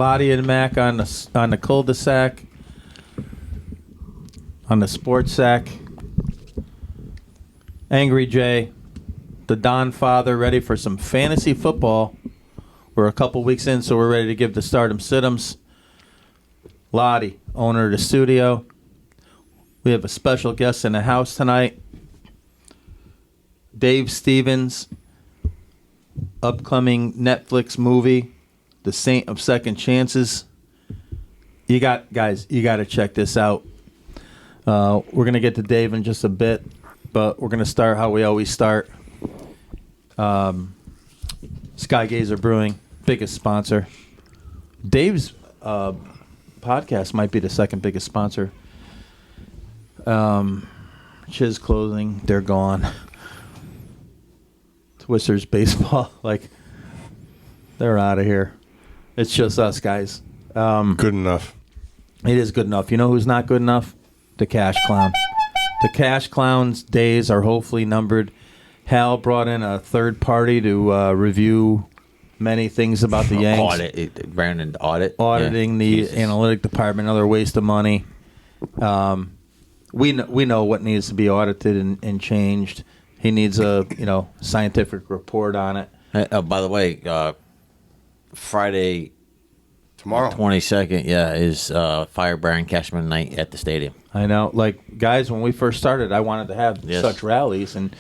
Loddy and Mac on the cul-de-sac, on the sports sack. Angry Jay, the Dahnfather, ready for some fantasy football. We're a couple weeks in, so we're ready to give the stardom situms. Loddy, owner of the studio. We have a special guest in the house tonight. Dave Stevens, upcoming Netflix movie, The Saint of Second Chances. You got to check this out. We're going to get to Dave in just a bit, but we're going to start how we always start. Skygazer Brewing, biggest sponsor. Dave's podcast might be the second biggest sponsor. Chiz Clothing, they're gone. Twisters Baseball, they're out of here. It's just us, guys. Good enough. It is good enough. You know who's not good enough? The Cash Clown. The Cash Clown's days are hopefully numbered. Hal brought in a third party to review many things about the Yanks. Auditing the analytic department, another waste of money. We know what needs to be audited and changed. He needs a scientific report on it. By the way, Friday, tomorrow, 22nd, is Firebrand Cashman night at the stadium. I know, guys, when we first started, I wanted to have such rallies, and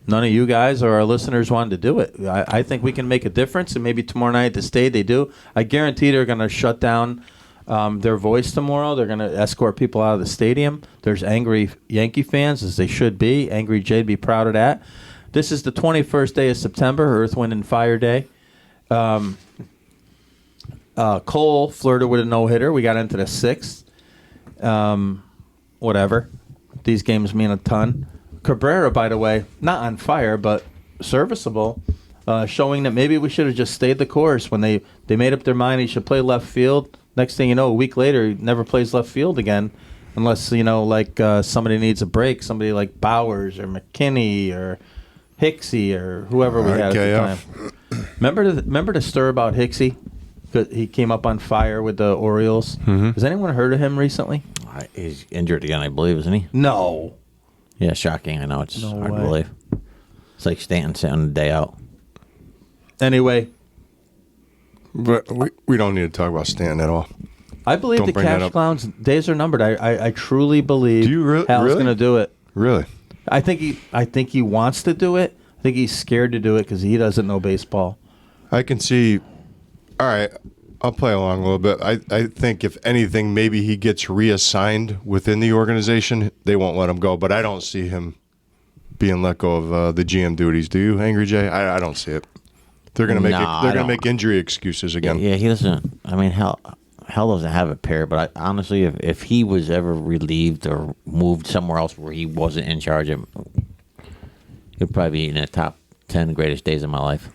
none of you guys or our listeners wanted to do it. I think we can make a difference, and maybe tomorrow night at the stadium they do. I guarantee they're going to shut down their voice tomorrow. They're going to escort people out of the stadium. There's angry Yankee fans, as they should be. Angry Jay'd be proud of that. This is the 21st day of September, Earth, Wind, and Fire Day. Cole flirted with a no-hitter. We got into the 6th. Whatever. These games mean a ton. Cabrera, by the way, not on fire, but serviceable, showing that maybe we should have just stayed the course when they made up their mind he should play left field. Next thing you know, a week later, he never plays left field again unless, somebody needs a break, somebody like Bowers or McKinney or Hicksy or whoever we had at the time. Remember the stir about Hicksy? He came up on fire with the Orioles. Mm-hmm. Has anyone heard of him recently? He's injured again, I believe, isn't he? No. Yeah, shocking. I know. It's hard to believe. It's like Stanton sitting the day out. Anyway. But we don't need to talk about Stanton at all. I believe the Cash Clown's days are numbered. I truly believe Hal's going to do it. Really? I think he wants to do it. I think he's scared to do it because he doesn't know baseball. I can see. All right, I'll play along a little bit. I think if anything, maybe he gets reassigned within the organization. They won't let him go, but I don't see him being let go of the GM duties. Do you, Angry Jay? I don't see it. They're gonna make they're gonna make injury excuses again. Yeah, he doesn't. I mean, hell doesn't have a pair. But honestly, if he was ever relieved or moved somewhere else where he wasn't in charge, he'd probably be in the top 10 greatest days of my life.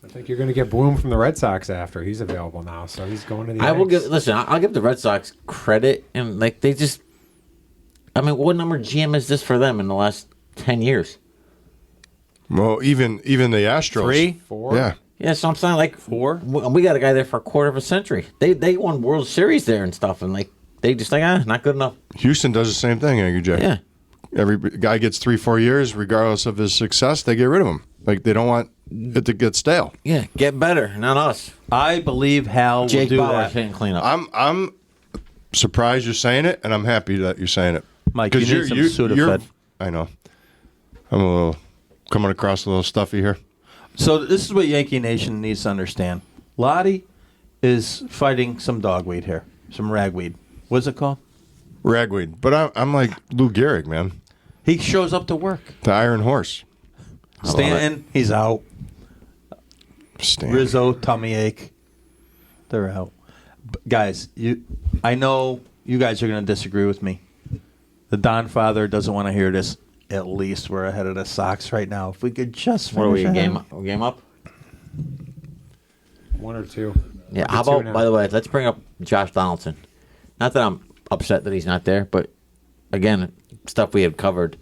I think you're going to get Bloom from the Red Sox after he's available now, so he's going to the. I'll give the Red Sox credit, and they just. I mean, what number GM is this for them in the last 10 years? Well, even the Astros. 3, 4. Yeah. Yeah, so I'm saying 4. We got a guy there for a quarter of a century. They won World Series there and stuff, and they just not good enough. Houston does the same thing, Angry Jay. Yeah. Every guy gets 3-4 years, regardless of his success. They get rid of him. They don't want it to get stale. Yeah, get better, not us. I believe Hal will do Bauer's that. hitting cleanup. I'm surprised you're saying it, and I'm happy that you're saying it. Mike, you need some Sudafed. I know. I'm a little coming across a little stuffy here. So this is what Yankee Nation needs to understand. Loddy is fighting some dogweed here, some ragweed. What's it called? Ragweed. But I'm like Lou Gehrig, man. He shows up to work. The Iron Horse. Stanton, he's out. Stanton. Rizzo, tummy ache. They're out. Guys, I know you guys are going to disagree with me. The Dahnfather doesn't want to hear this. At least we're ahead of the Sox right now. If we could just finish What are we, ahead. game up? 1 or 2. Yeah, how about, by the way, let's bring up Josh Donaldson. Not that I'm upset that he's not there, but, again, stuff we have covered.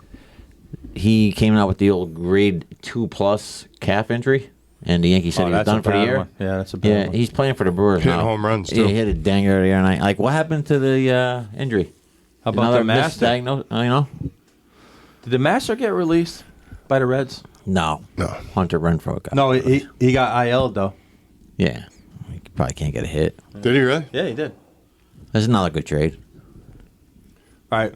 He came out with the old grade 2+ calf injury. and the Yankees said he was that's a done for the bad year. one. Yeah, that's a bad Yeah, one. he's playing for the Brewers Hitting now. home runs, Yeah, too. he hit a danger the other night. Like, what happened to the injury? How about the Master? misdiagnosed? You know? Did the Master get released by the Reds? No. No. Hunter Renfroe got. No, he got IL'd though. Yeah, he probably can't get a hit. Did he really? Yeah, he did. That's not a good trade. All right.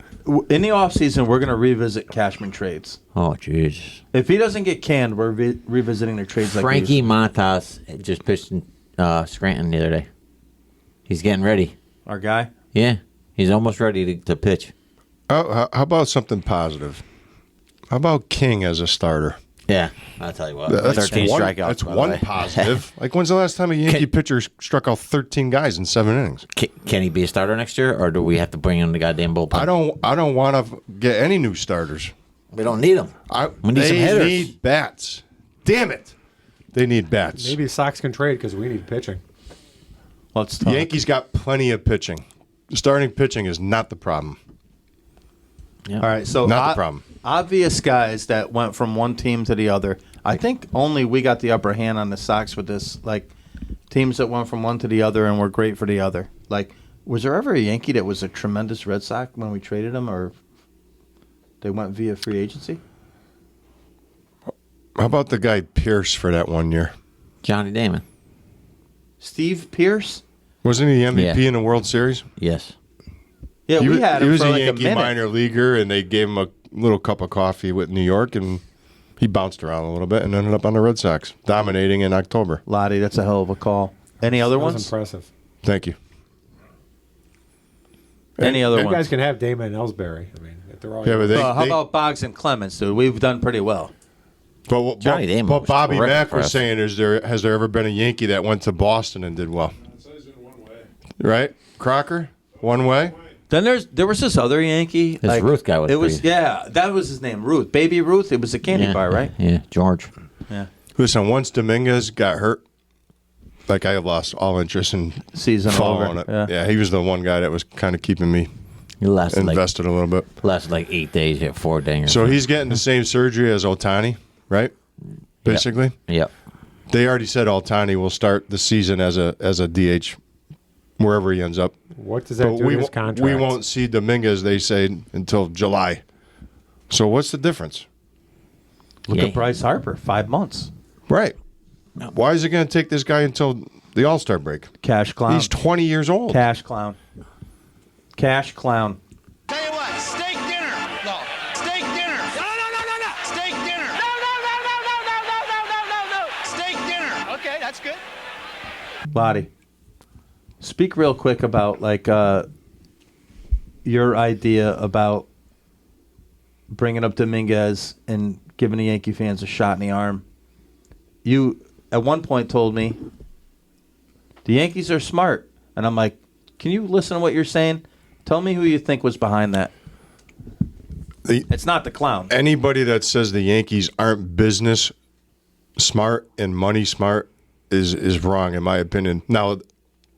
In the offseason, we're going to revisit Cashman trades. Oh, jeez. If he doesn't get canned, we're revisiting the trades like Frankie these. Montas just pitched in Scranton the other day. He's getting ready. Our guy. Yeah, he's almost ready to pitch. How about something positive? How about King as a starter? Yeah, I'll tell you what. That's 13 one, strikeouts. that's by the one way. positive. Like, when's the last time a Yankee pitcher struck out 13 guys in 7 innings? Can he be a starter next year, or do we have to bring in the goddamn bullpen? I don't want to get any new starters. We don't need him. We need some They hitters. need bats. Damn it. They need bats. Maybe Sox can trade because we need pitching. Let's talk. Yankees got plenty of pitching. Starting pitching is not the problem. All right, so Not the problem. Obvious guys that went from one team to the other. I think only we got the upper hand on the Sox with this. Like teams that went from one to the other and were great for the other. Like, was there ever a Yankee that was a tremendous Red Sox when we traded him, or they went via free agency? How about the guy Pierce for that 1 year? Johnny Damon. Steve Pierce. Wasn't he the MVP Yeah. in the World Series? Yes. Yeah, we had he him was for a like Yankee a minute. minor leaguer, and they gave him a little cup of coffee with New York, and he bounced around a little bit and ended up on the Red Sox, dominating in October. Loddy, that's a hell of a call. Any other That was ones? impressive. Thank you. Any other You ones? guys can have Damon and Ellsbury. I mean, if they're all Yeah, but they, How about Boggs and Clemens, dude? We've done pretty well. Johnny Damon But was Bobby terrific Mack for was us. saying, has there ever been a Yankee that went to Boston and did well? Right? Crocker? One way? Then there was this other Yankee. This Ruth guy was It was pretty- that was his name, Ruth. Baby Ruth. It was a candy Yeah, bar, right? Yeah, George. Yeah. Listen, once Dominguez got hurt, like I lost all interest in Season following over. it. Yeah, he was the one guy that was kind of keeping me He lasted invested a little bit. like 8 days. He had 4 dingers. So he's getting the same surgery as Ohtani, right? Basically. Yep. They already said Ohtani will start the season as a DH wherever he ends up. What does that But do to his contract? we won't see Dominguez, they say, until July. So what's the difference? Look Yeah. at Bryce Harper, 5 months. Right. Why is it going to take this guy until the All-Star break? Cash clown. He's 20 years old. Cash clown. Cash clown. Tell you what, steak dinner. No. Steak dinner. No. Steak dinner. No. Steak dinner. Okay, that's good. Lottie, speak real quick about like your idea about bringing up Dominguez and giving the Yankee fans a shot in the arm. You at one point told me the Yankees are smart, and I'm like, can you listen to what you're saying? Tell me who you think was behind that. It's not the clown. Anybody that says the Yankees aren't business smart and money smart is wrong, in my opinion. Now,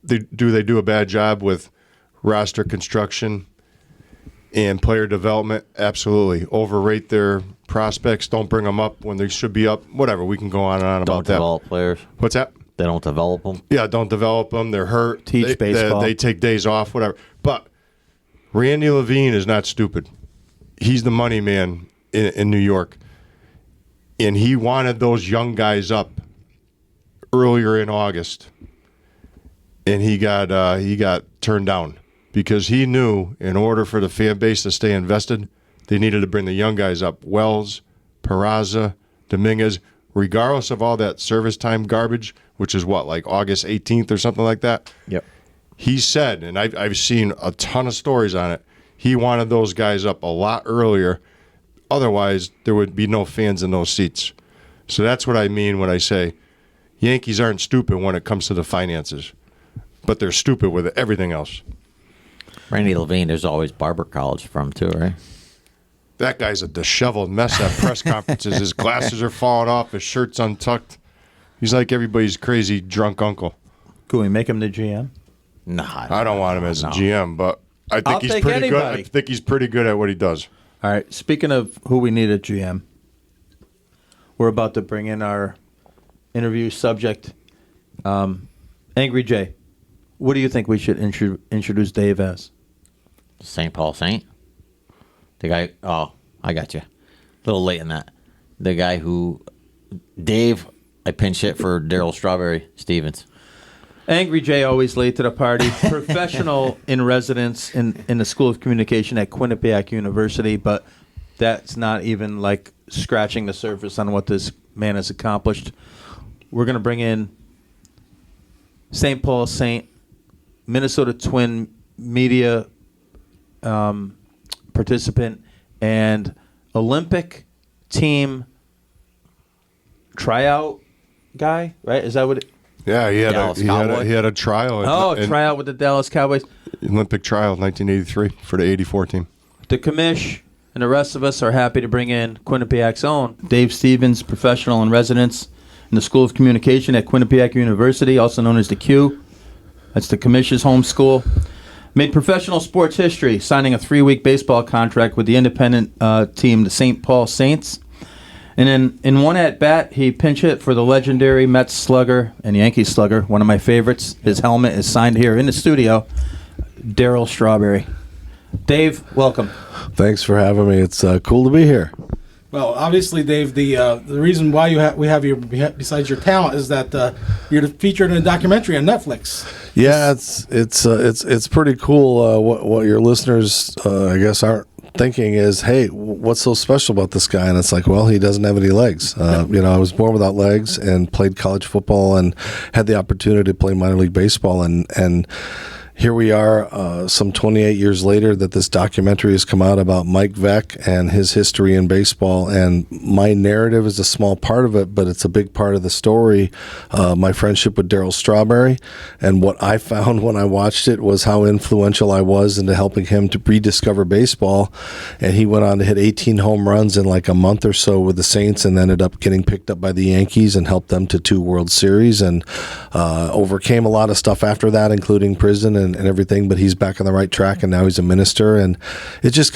they do a bad job with roster construction and player development? Absolutely. Overrate their prospects. Don't bring them up when they should be up. Whatever. We can go on and on Don't about that. develop players. What's that? They don't develop them. Yeah, don't develop them. They're hurt. Teach baseball. They take days off, whatever. But Randy Levine is not stupid. He's the money man in New York. And he wanted those young guys up earlier in August. And he got turned down because he knew in order for the fan base to stay invested, they needed to bring the young guys up. Wells, Peraza, Dominguez, regardless of all that service time garbage, which is what, like August 18th or something like that? Yep. He said, and I've seen a ton of stories on it, he wanted those guys up a lot earlier. Otherwise, there would be no fans in those seats. So that's what I mean when I say Yankees aren't stupid when it comes to the finances, but they're stupid with everything else. Randy Levine, there's always barber college from too, right? That guy's a disheveled mess at press conferences. His glasses are falling off. His shirt's untucked. He's like everybody's crazy drunk uncle. Can we make him the GM? Nah. I don't want him as a No. GM, but I I'll think he's take pretty good. anybody. I think he's pretty good at what he does. All right. Speaking of who we need at GM, we're about to bring in our interview subject. Angry Jay, what do you think we should introduce Dave as? St. Paul Saint. The guy. Oh, I got you. A little late in that. The guy who, Dave. I pinch hit for Daryl Strawberry Stevens. Angry Jay, always late to the party. Professional in residence in the School of Communication at Quinnipiac University, but that's not even like scratching the surface on what this man has accomplished. We're going to bring in St. Paul Saint, Minnesota Twin media participant, and Olympic team tryout guy, right? Is that what Yeah, he had Dallas he Cowboy. had a tryout. tryout with the Dallas Cowboys. Olympic trial, 1983 for the '84 team. The commish and the rest of us are happy to bring in Quinnipiac's own Dave Stevens, professional in residence in the School of Communication at Quinnipiac University, also known as the Q. That's the commish's home school. Made professional sports history, signing a 3-week baseball contract with the independent team, the St. Paul Saints. And then in one at-bat, he pinch hit for the legendary Mets slugger and Yankee slugger, one of my favorites. His helmet is signed here in the studio, Daryl Strawberry. Dave, welcome. Thanks for having me. It's cool to be here. Well, obviously, Dave, the reason why we have you besides your talent is that you're featured in a documentary on Netflix. Yeah, it's pretty cool. What your listeners, I guess, aren't thinking is, hey, what's so special about this guy? And it's like, well, he doesn't have any legs. I was born without legs and played college football and had the opportunity to play minor league baseball. And here we are, some 28 years later, that this documentary has come out about Mike Veeck and his history in baseball. And my narrative is a small part of it, but it's a big part of the story. My friendship with Daryl Strawberry, and what I found when I watched it was how influential I was into helping him to rediscover baseball. And he went on to hit 18 home runs in like a month or so with the Saints, and ended up getting picked up by the Yankees and helped them to 2 World Series, and overcame a lot of stuff after that, including prison and everything, but he's back on the right track, and now he's a minister. And it just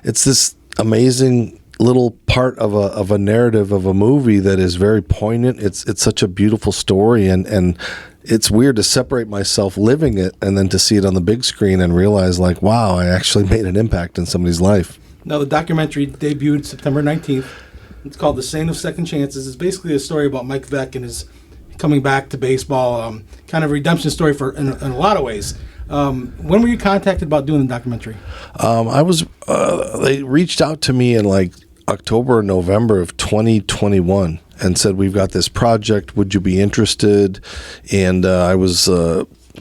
it's this amazing little part of a narrative of a movie that is very poignant. It's such a beautiful story, and it's weird to separate myself living it and then to see it on the big screen and realize, like, wow, I actually made an impact in somebody's life. Now, the documentary debuted September 19th. It's called The Saint of Second Chances. It's basically a story about Mike Veeck and his coming back to baseball, kind of a redemption story in a lot of ways. When were you contacted about doing the documentary? They reached out to me in like October or November of 2021 and said, we've got this project, would you be interested? And I was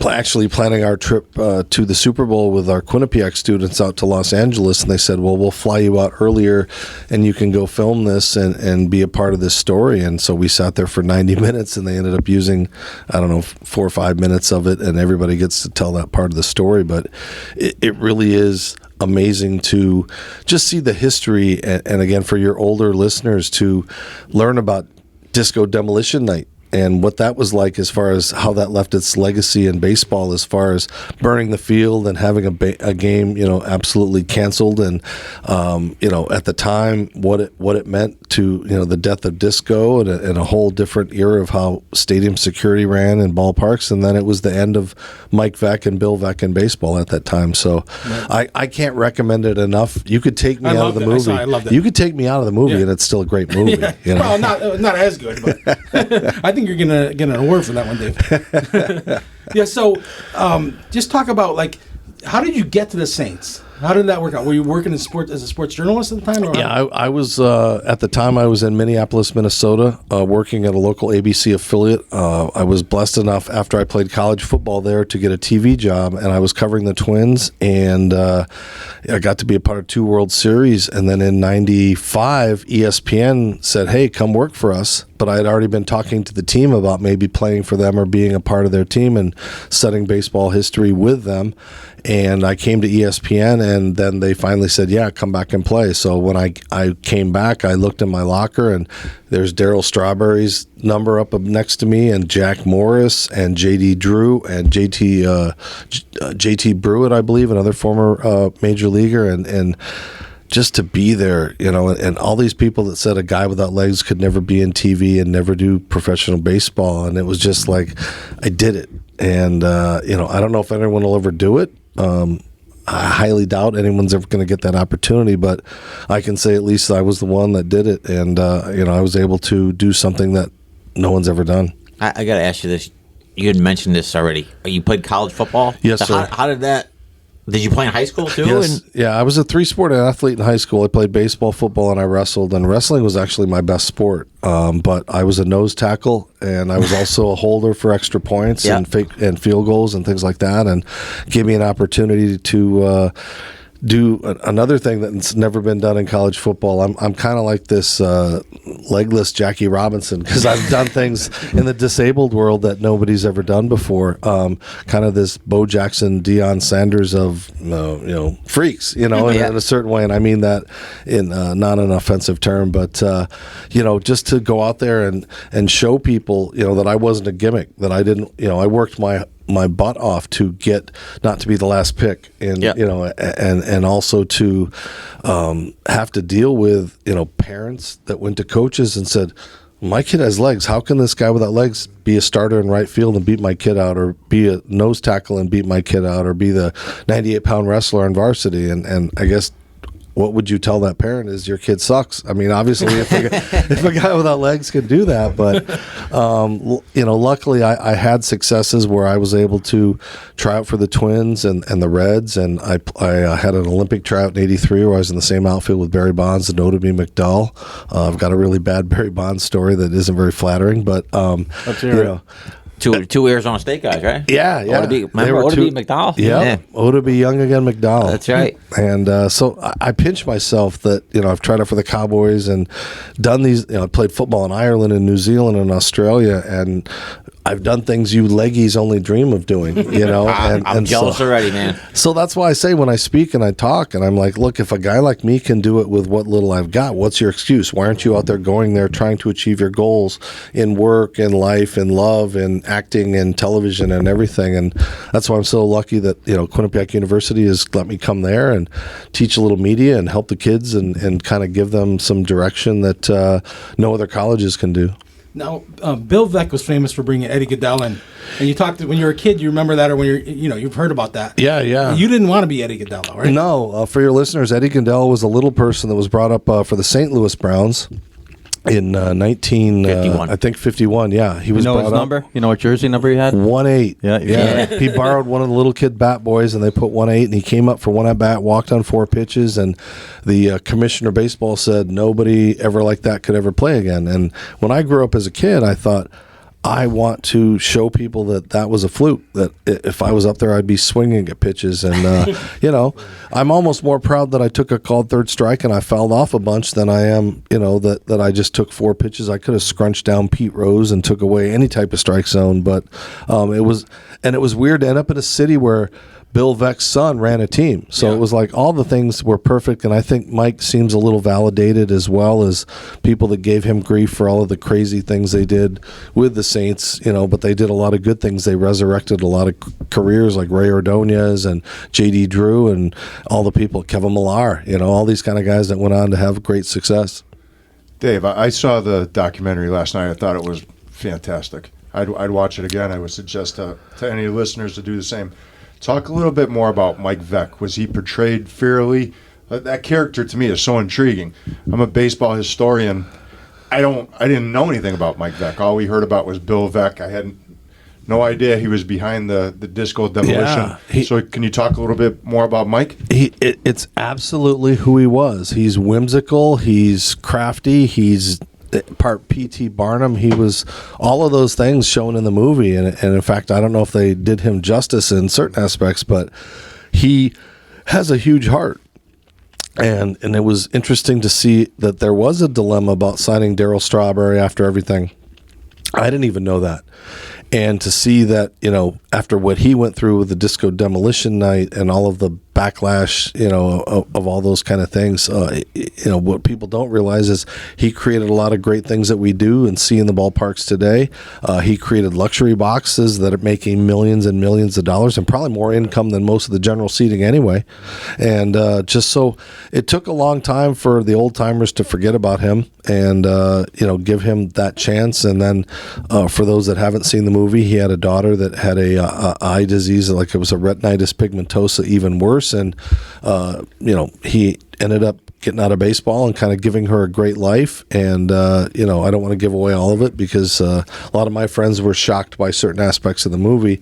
actually planning our trip to the Super Bowl with our Quinnipiac students out to Los Angeles, and they said, well, we'll fly you out earlier and you can go film this and be a part of this story. And so we sat there for 90 minutes, and they ended up using, 4 or 5 minutes of it, and everybody gets to tell that part of the story. But it really is amazing to just see the history, and again, for your older listeners, to learn about Disco Demolition Night and what that was like, as far as how that left its legacy in baseball, as far as burning the field and having a game, absolutely canceled, and at the time what it meant to the death of disco, and a whole different era of how stadium security ran in ballparks, and then it was the end of Mike Veeck and Bill Veeck in baseball at that time. So I can't recommend it enough. You could take me out of the movie. I loved it. You could take me out of the movie, and it's still a great movie. Well, not as good, but I think you're gonna get an award for that one, Dave. Yeah. So, just talk about, like, how did you get to the Saints? How did that work out? Were you working in sports as a sports journalist at the time? Or yeah, I was at the time. I was in Minneapolis, Minnesota, working at a local ABC affiliate. I was blessed enough, after I played college football there, to get a TV job, and I was covering the Twins, and I got to be a part of 2 World Series. And then in '95, ESPN said, "Hey, come work for us." But I had already been talking to the team about maybe playing for them or being a part of their team and studying baseball history with them. And I came to ESPN, and then they finally said, yeah, come back and play. So when I came back, I looked in my locker, and there's Daryl Strawberry's number up next to me, and Jack Morris, and J.D. Drew, and J.T. Brewitt, I believe, another former major leaguer. And just to be there, and all these people that said a guy without legs could never be in TV and never do professional baseball. And it was just like, I did it. And, I don't know if anyone will ever do it. I highly doubt anyone's ever going to get that opportunity, but I can say at least I was the one that did it. And, I was able to do something that no one's ever done. I got to ask you this. You had mentioned this already. You played college football? Yes, sir. How did that... Did you play in high school too? Yes. Yeah, I was a 3-sport athlete in high school. I played baseball, football, and I wrestled. And wrestling was actually my best sport. But I was a nose tackle, and I was also a holder for extra points and field goals and things like that. And gave me an opportunity to do another thing that's never been done in college football. I'm kind of like this legless Jackie Robinson, because I've done things in the disabled world that nobody's ever done before. Kind of this Bo Jackson, Deion Sanders of freaks, in a certain way, and I mean that in not an offensive term, but just to go out there and show people that I wasn't a gimmick, that I didn't, I worked my butt off to get not to be the last pick, and and also to have to deal with parents that went to coaches and said, my kid has legs, how can this guy without legs be a starter in right field and beat my kid out, or be a nose tackle and beat my kid out, or be the 98-pound wrestler on varsity? And I guess what would you tell that parent is your kid sucks? I mean, obviously, if a guy without legs could do that, but luckily I had successes where I was able to try out for the Twins and the Reds, and I had an Olympic tryout in '83 where I was in the same outfield with Barry Bonds and Oddibe McDowell. I've got a really bad Barry Bonds story that isn't very flattering, but Two Arizona State guys, right? Yeah. Remember Oddibe McDowell? Yeah. Oddibe Young again McDowell. That's right. And so I pinch myself that, I've tried out for the Cowboys and done these, I played football in Ireland and New Zealand and Australia, and I've done things you leggies only dream of doing, I'm jealous already, man. So that's why I say when I speak and I talk, and I'm like, look, if a guy like me can do it with what little I've got, what's your excuse? Why aren't you out there going there trying to achieve your goals in work and life and love and acting and television and everything? And that's why I'm so lucky that, Quinnipiac University has let me come there and teach a little media and help the kids and kind of give them some direction that no other colleges can do. Now, Bill Veeck was famous for bringing Eddie Goodell in, and you talked when you were a kid. You remember that, or when you've heard about that. Yeah. You didn't want to be Eddie Goodell, though, right? No. For your listeners, Eddie Goodell was a little person that was brought up for the St. Louis Browns in 1951. I think 51. Yeah, he was. You know his number? You know what jersey number he had? 1-8. Yeah. He borrowed one of the little kid bat boys, and they put 1-8, and he came up for one at bat, walked on 4 pitches, and the commissioner of baseball said nobody ever like that could ever play again. And when I grew up as a kid, I thought, I want to show people that was a fluke, that if I was up there, I'd be swinging at pitches. And, I'm almost more proud that I took a called third strike and I fouled off a bunch than I am, that I just took 4 pitches. I could have scrunched down Pete Rose and took away any type of strike zone. But it was weird to end up in a city where Bill Veeck's son ran a team. So it was like all the things were perfect. And I think Mike seems a little validated, as well as people that gave him grief for all of the crazy things they did with the Saints, but they did a lot of good things. They resurrected a lot of careers like Ray Ordonez and J.D. Drew and all the people, Kevin Millar, all these kind of guys that went on to have great success. Dave, I saw the documentary last night. I thought it was fantastic. I'd watch it again. I would suggest to any listeners to do the same. Talk a little bit more about Mike Veeck. Was he portrayed fairly? That character to me is so intriguing. I'm a baseball historian. I didn't know anything about Mike Veeck. All we heard about was Bill Veeck. I had no idea he was behind the disco demolition. Yeah, so can you talk a little bit more about Mike? It's absolutely who he was. He's whimsical. He's crafty. He's part P.T. Barnum. He was all of those things shown in the movie, and in fact, I don't know if they did him justice in certain aspects, but he has a huge heart. And it was interesting to see that there was a dilemma about signing Darryl Strawberry after everything. I didn't even know that. And to see that, after what he went through with the disco demolition night and all of the backlash, of all those kind of things. What people don't realize is he created a lot of great things that we do and see in the ballparks today. He created luxury boxes that are making millions and millions of dollars and probably more income than most of the general seating anyway. And just so it took a long time for the old timers to forget about him and give him that chance. And then for those that haven't seen the movie, he had a daughter that had a eye disease, like it was a retinitis pigmentosa, even worse. And he ended up getting out of baseball and kind of giving her a great life. And, I don't want to give away all of it because a lot of my friends were shocked by certain aspects of the movie.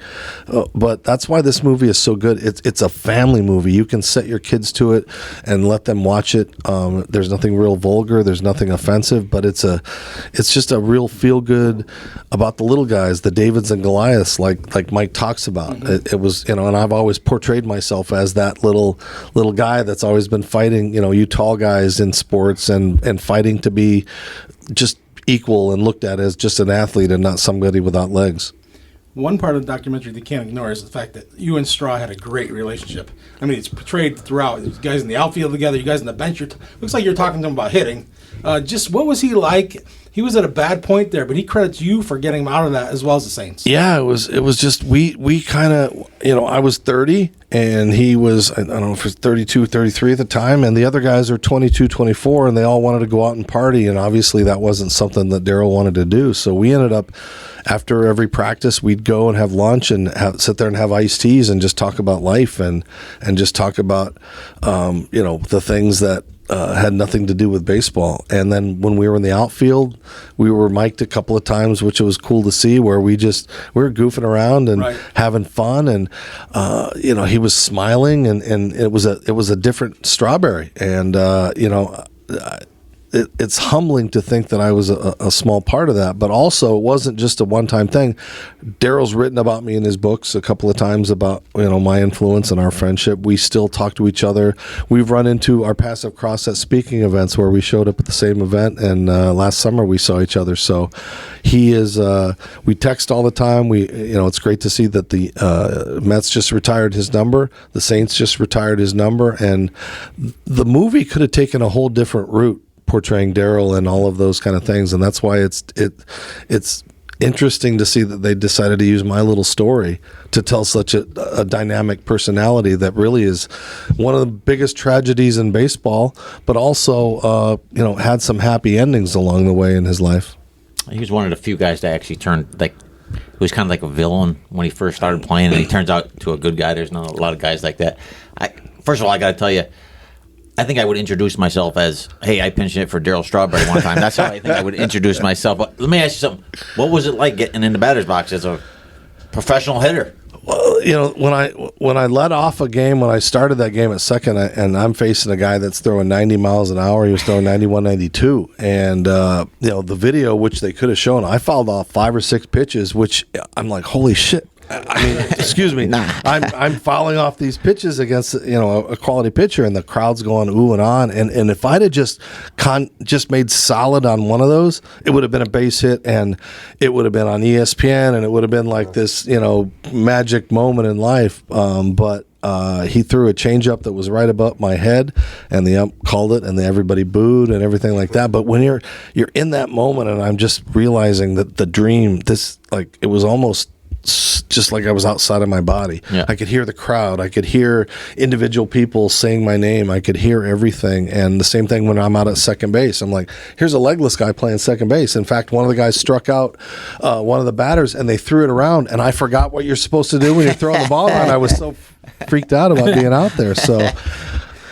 But that's why this movie is so good. It's a family movie. You can set your kids to it and let them watch it. There's nothing real vulgar. There's nothing offensive, but it's just a real feel good about the little guys, the Davids and Goliaths, like Mike talks about. Mm-hmm. It was, and I've always portrayed myself as that little guy that's always been fighting, you tall guys in sports and fighting to be just equal and looked at as just an athlete and not somebody without legs. One part of the documentary they can't ignore is the fact that you and Straw had a great relationship. I mean, it's portrayed throughout. You guys in the outfield together, you guys on the bench. Looks like you're talking to him about hitting. Just what was he like? He was at a bad point there, but he credits you for getting him out of that as well as the Saints. Yeah, it was just we kind of, I was 30 and he was, I don't know if it was 32, 33 at the time, and the other guys are 22, 24, and they all wanted to go out and party, and obviously that wasn't something that Daryl wanted to do. So we ended up, after every practice, we'd go and have lunch and sit there and have iced teas and just talk about life and just talk about, the things that had nothing to do with baseball. And then when we were in the outfield, we were mic'd a couple of times, which was cool to see, where we were goofing around and having fun. And, he was smiling and it was a different Strawberry. And, it's humbling to think that I was a small part of that, but also it wasn't just a one-time thing. Daryl's written about me in his books a couple of times about my influence and our friendship. We still talk to each other. We've run into our passive cross at speaking events where we showed up at the same event, and last summer we saw each other. So he is. We text all the time. It's great to see that the Mets just retired his number. The Saints just retired his number, and the movie could have taken a whole different route, portraying Daryl and all of those kind of things, and that's why it's interesting to see that they decided to use my little story to tell such a dynamic personality that really is one of the biggest tragedies in baseball, but also had some happy endings along the way in his life. He was one of the few guys that actually turned he was kind of like a villain when he first started playing, and he turns out to a good guy. There's not a lot of guys like that. First of all, I got to tell you, I think I would introduce myself as, hey, I pinched it for Daryl Strawberry one time. That's how I think I would introduce myself. But let me ask you something. What was it like getting in the batter's box as a professional hitter? Well, when I let off a game, when I started that game at second, and I'm facing a guy that's throwing 90 miles an hour, he was throwing 91, 92. And, the video, which they could have shown, I fouled off 5 or 6 pitches, which I'm like, holy shit. I mean, excuse me. I'm fouling off these pitches against a quality pitcher, and the crowd's going ooh and on. And if I'd have just made solid on one of those, it would have been a base hit, and it would have been on ESPN, and it would have been like this magic moment in life. But he threw a changeup that was right above my head, and the ump called it, and everybody booed and everything like that. But when you're in that moment, and I'm just realizing that the dream, it was almost just like I was outside of my body. Yeah. I could hear the crowd. I could hear individual people saying my name. I could hear everything. And the same thing when I'm out at second base. I'm like, here's a legless guy playing second base. In fact, one of the guys struck out one of the batters, and they threw it around, and I forgot what you're supposed to do when you're throwing the ball around. I was so freaked out about being out there. So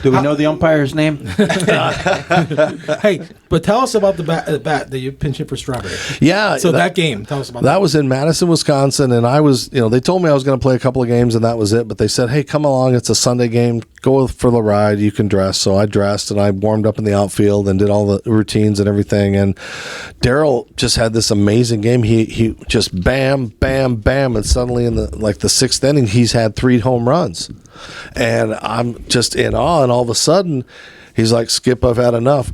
do we know the umpire's name? Hey, but tell us about the bat that you pinch hit for Strawberry. Yeah. So that game, tell us about that. That was in Madison, Wisconsin, and I was, they told me I was going to play a couple of games, and that was it. But they said, hey, come along. It's a Sunday game. Go for the ride. You can dress. So I dressed, and I warmed up in the outfield and did all the routines and everything. And Daryl just had this amazing game. He just bam, bam, bam, and suddenly in the 6th inning, he's had 3 home runs. And I'm just in awe, and all of a sudden, he's like, Skip, I've had enough.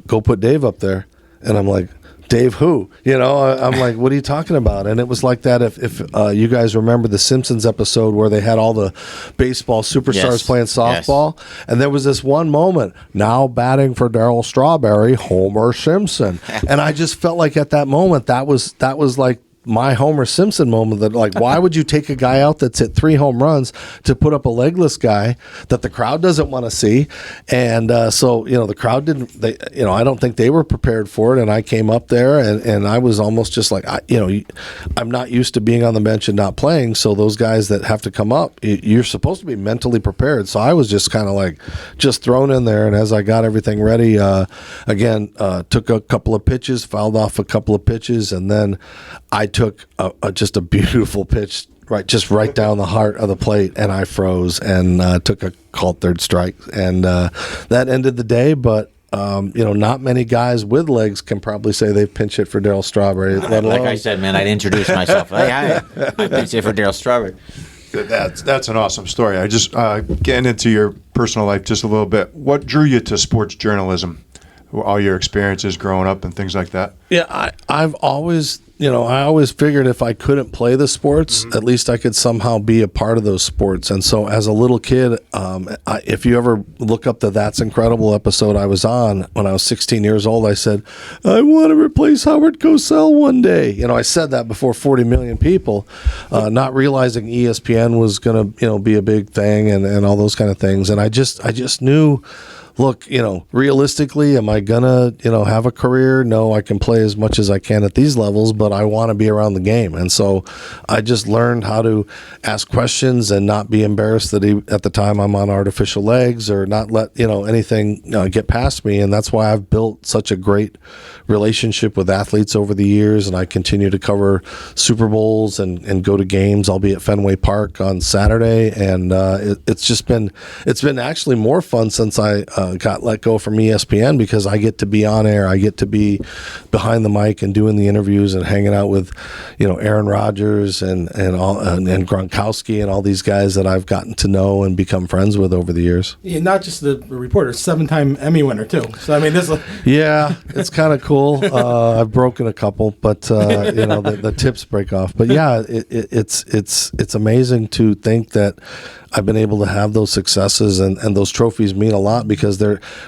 Go put Dave up there. And I'm like, Dave who? I'm like, what are you talking about? And it was like that if you guys remember the Simpsons episode where they had all the baseball superstars Yes. playing softball, and there was this one moment, now batting for Darryl Strawberry, Homer Simpson. And I just felt like at that moment that was like my Homer Simpson moment, that like, why would you take a guy out that's hit 3 home runs to put up a legless guy that the crowd doesn't want to see? And so the crowd didn't, I don't think they were prepared for it. And I came up there and I was almost just like, I'm not used to being on the bench and not playing. So those guys that have to come up, you're supposed to be mentally prepared. So I was just kind of like just thrown in there. And as I got everything ready, took a couple of pitches, fouled off a couple of pitches, and then I took just a beautiful pitch right down the heart of the plate, and I froze and took a called third strike, and that ended the day. But not many guys with legs can probably say they've pinch hit for Darryl Strawberry. Let alone, Like I said, man, I'd introduce myself. Hey, I pinch hit for Darryl Strawberry. That's an awesome story. I just getting into your personal life just a little bit. What drew you to sports journalism? All your experiences growing up and things like that. Yeah, I've always, I always figured if I couldn't play the sports, at least I could somehow be a part of those sports. And so as a little kid, if you ever look up the That's Incredible episode I was on when I was 16 years old, I said, I want to replace Howard Cosell one day. I said that before 40 million people, not realizing ESPN was going to, be a big thing and all those kind of things. And I just knew, look, realistically, am I gonna, have a career? No, I can play as much as I can at these levels, but I want to be around the game. And so I just learned how to ask questions and not be embarrassed that at the time I'm on artificial legs, or not let, anything get past me. And that's why I've built such a great relationship with athletes over the years. And I continue to cover Super Bowls and go to games. I'll be at Fenway Park on Saturday. And it's been actually more fun since I got let go from ESPN, because I get to be on air. I get to be behind the mic and doing the interviews and hanging out with, Aaron Rodgers and Gronkowski and all these guys that I've gotten to know and become friends with over the years. Yeah, not just the reporter, 7-time Emmy winner too. So I mean, this. Yeah, it's kind of cool. I've broken a couple, but the tips break off. But yeah, it's amazing to think that I've been able to have those successes, and those trophies mean a lot, because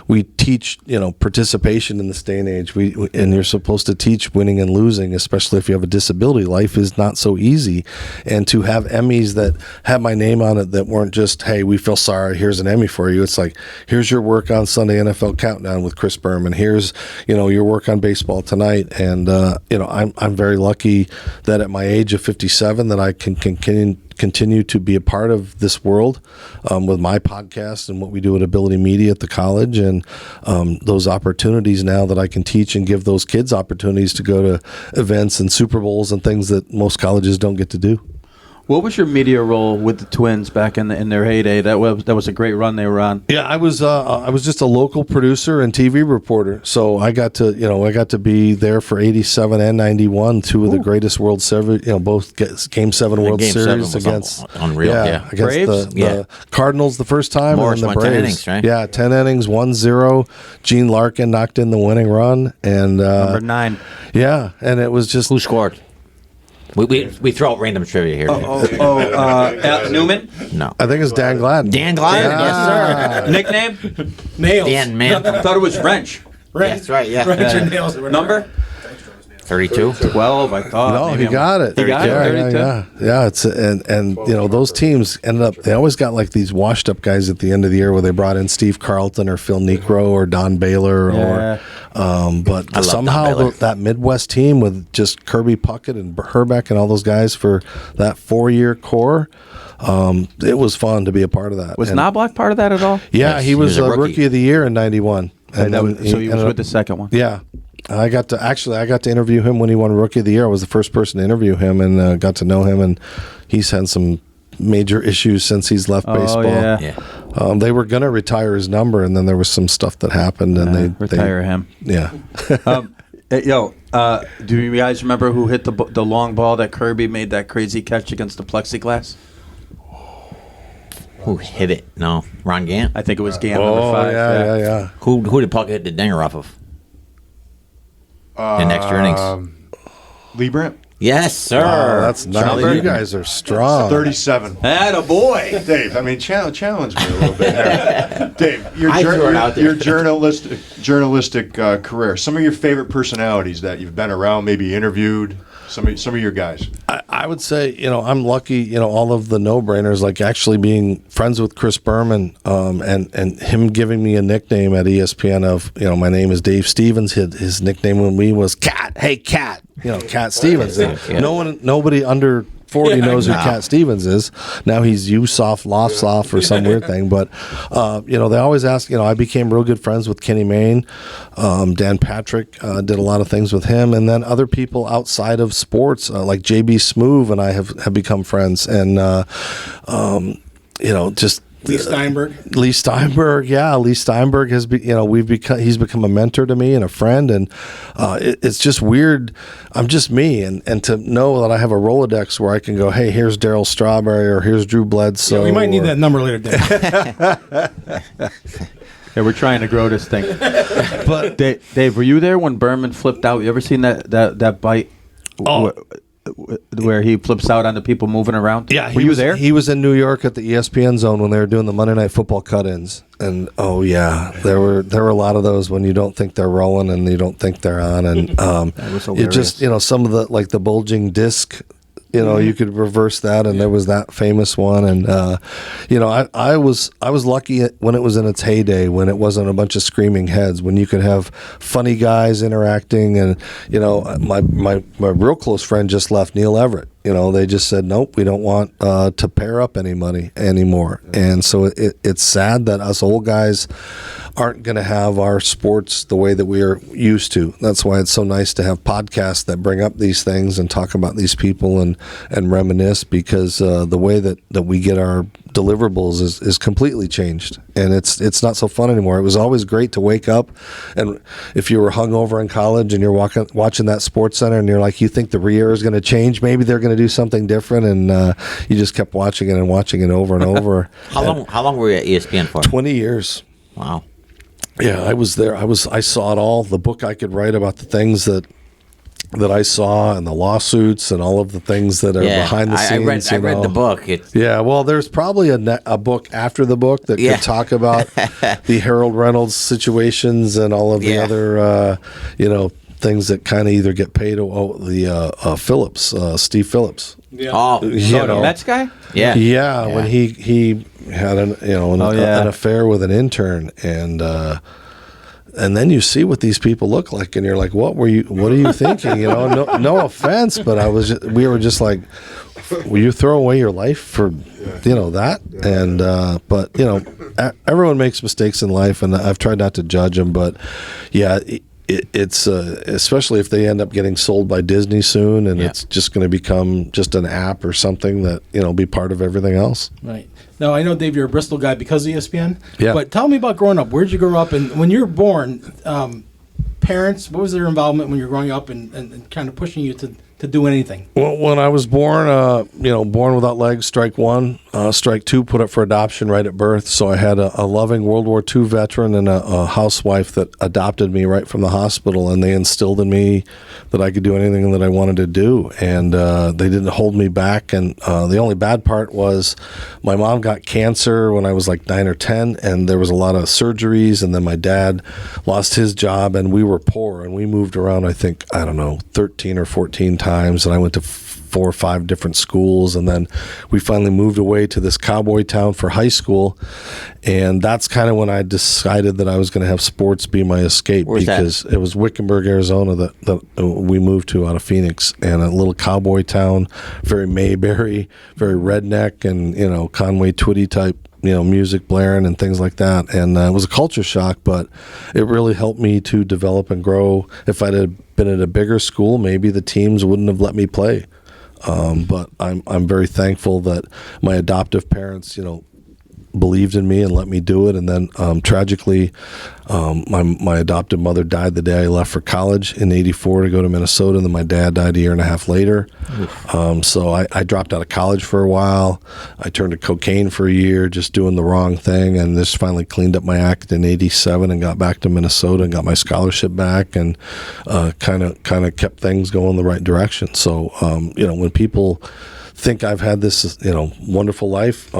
we teach participation in this day and age. And you're supposed to teach winning and losing, especially if you have a disability. Life is not so easy, and to have Emmys that have my name on it that weren't just, hey, we feel sorry, here's an Emmy for you. It's like, here's your work on Sunday NFL Countdown with Chris Berman. Here's your work on baseball tonight. And I'm very lucky that at my age of 57 that I can continue to be a part of this world with my podcast and what we do at Ability Media at the college, and those opportunities now that I can teach and give those kids opportunities to go to events and Super Bowls and things that most colleges don't get to do. What was your media role with the Twins back in their heyday? That was a great run they were on. Yeah, I was just a local producer and TV reporter, so I got to be there for 87 and 91, two of the greatest World Series, both Game 7 World Game 7 Series was against unreal. Yeah. against Braves? the Cardinals the first time, Morris and then the went 10 Braves. innings, right? Yeah, 10 innings, 1-0. Gene Larkin knocked in the winning run, and Number 9. yeah, and it was just Who scored? We throw out random trivia here. Newman? No. I think it's Dan Gladden. Dan Gladden, yes, sir. Nickname? Nails. Dan, man. I thought it was Wrench. Right. That's right, yeah. Wrench Yeah. and nails. or whatever. Number? 32. 12, I thought. No, Maybe he got it. He got it, 32. Yeah. It's and those teams ended up. They always got like these washed up guys at the end of the year where they brought in Steve Carlton or Phil Necro or Don Baylor Yeah. but love somehow Don Baylor. that Midwest team with just Kirby Puckett and Herbeck and all those guys for that 4-year core. It was fun to be a part of that. Was And- Knobloch part of that at all? Yeah, Yes, he was a a rookie. rookie of the year in '91, And that was, so he was ended with up- the second one. Yeah. I got to interview him when he won Rookie of the Year. I was the first person to interview him and got to know him, and he's had some major issues since he's left baseball. Yeah. Yeah. They were going to retire his number, and then there was some stuff that happened, and they retire him. Yeah. Hey, do you guys remember who hit the long ball that Kirby made that crazy catch against the plexiglass? Who hit it? No. Ron Gant? I think it was Gant number 5. yeah. Who did Puckett hit the dinger off of? in extra innings? Lee Brandt, Yes, sir. Oh, that's nice. Charlie You guys are strong. 37. Attaboy. Dave, I mean, challenge me a little bit here. Dave, I threw it out there. your journalistic career. Some of your favorite personalities that you've been around, maybe interviewed. Some of your guys. I would say, I'm lucky, all of the no-brainers, like actually being friends with Chris Berman, and him giving me a nickname at ESPN of, my name is Dave Stevens. His nickname when we was Cat. Hey, Cat. Cat Stevens. Nobody under 40 knows who Cat Stevens is. Now he's Usoff, Lofsoff, or some weird thing. But, they always ask, I became real good friends with Kenny Mayne. Dan Patrick did a lot of things with him. And then other people outside of sports, like JB Smoove and I have become friends. And, just Lee Steinberg. Lee Steinberg has been, he's become a mentor to me and a friend, and it's just weird. I'm just me, and to know that I have a Rolodex where I can go, hey, here's Darryl Strawberry or here's Drew Bledsoe. Yeah, we might need that number later, Dave. Yeah, we're trying to grow this thing. But Dave, were you there when Berman flipped out? You ever seen that bite? Oh. Where he flips out on the people moving around? Yeah, were you there? He was in New York at the ESPN Zone when they were doing the Monday Night Football cut-ins, and there were a lot of those when you don't think they're rolling and you don't think they're on, and That was it just some of the like the bulging disc. You could reverse that, and there was that famous one, and I was lucky when it was in its heyday, when it wasn't a bunch of screaming heads, when you could have funny guys interacting, and my real close friend just left, Neil Everett. They just said, nope, we don't want to pair up anymore, and so it's sad that us old guys aren't going to have our sports the way that we are used to. That's why it's so nice to have podcasts that bring up these things and talk about these people and reminisce, because the way that we get our deliverables is completely changed, and it's not so fun anymore. It was always great to wake up, and if you were hungover in college and you're watching that Sports Center and you're like, you think the re-air is going to change, maybe they're going to do something different, and you just kept watching it and watching it over and over. How long were you at ESPN for? 20 years. Wow. Yeah, I was there. I saw it all. The book I could write about the things that I saw, and the lawsuits and all of the things that are behind the scenes. I read the book. Yeah, well, there's probably a book after the book that could talk about the Harold Reynolds situations and all of the other, things that kind of either get paid or Phillips, Steve Phillips. Yeah. Oh, the Mets guy? Yeah. Yeah, when he had an affair with an intern, and then you see what these people look like, and you're like, what are you thinking? No offense, but we were just like, will you throw away your life for that? And but everyone makes mistakes in life, and I've tried not to judge them, but yeah. It's especially if they end up getting sold by Disney soon, and it's just going to become just an app or something that be part of everything else. Right. Now, I know, Dave, you're a Bristol guy because of ESPN. Yeah. But tell me about growing up. Where'd you grow up? And when you were born, parents, what was their involvement when you were growing up and kind of pushing you to do anything? Well, when I was born, born without legs, strike one, strike two, put up for adoption right at birth. So I had a loving World War II veteran and a housewife that adopted me right from the hospital, and they instilled in me that I could do anything that I wanted to do, and they didn't hold me back. And the only bad part was my mom got cancer when I was like 9 or 10, and there was a lot of surgeries, and then my dad lost his job, and we were poor, and we moved around, 13 or 14 times, and I went to 4 or 5 different schools, and then we finally moved away to this cowboy town for high school, and that's kind of when I decided that I was going to have sports be my escape. Where's because that? It was Wickenburg, Arizona that we moved to out of Phoenix, and a little cowboy town, very Mayberry, very redneck, and Conway Twitty type music blaring and things like that. And it was a culture shock, but it really helped me to develop and grow. If I'd have been at a bigger school, maybe the teams wouldn't have let me play. But I'm very thankful that my adoptive parents, believed in me and let me do it. And then tragically, my adopted mother died the day I left for college in '84 to go to Minnesota, and then my dad died a year and a half later. So I dropped out of college for a while. I turned to cocaine for a year, just doing the wrong thing, and just finally cleaned up my act in '87 and got back to Minnesota and got my scholarship back, and kind of kept things going the right direction. So when people think I've had this wonderful life,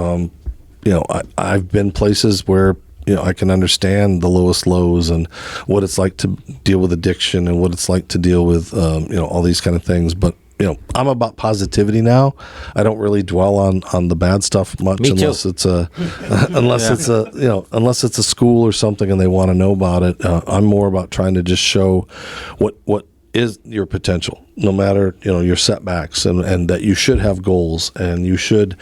I've been places where I can understand the lowest lows and what it's like to deal with addiction and what it's like to deal with all these kind of things. But I'm about positivity now. I don't really dwell on the bad stuff much unless it's unless it's a school or something and they want to know about it. I'm more about trying to just show what is your potential, no matter your setbacks, and that you should have goals and you should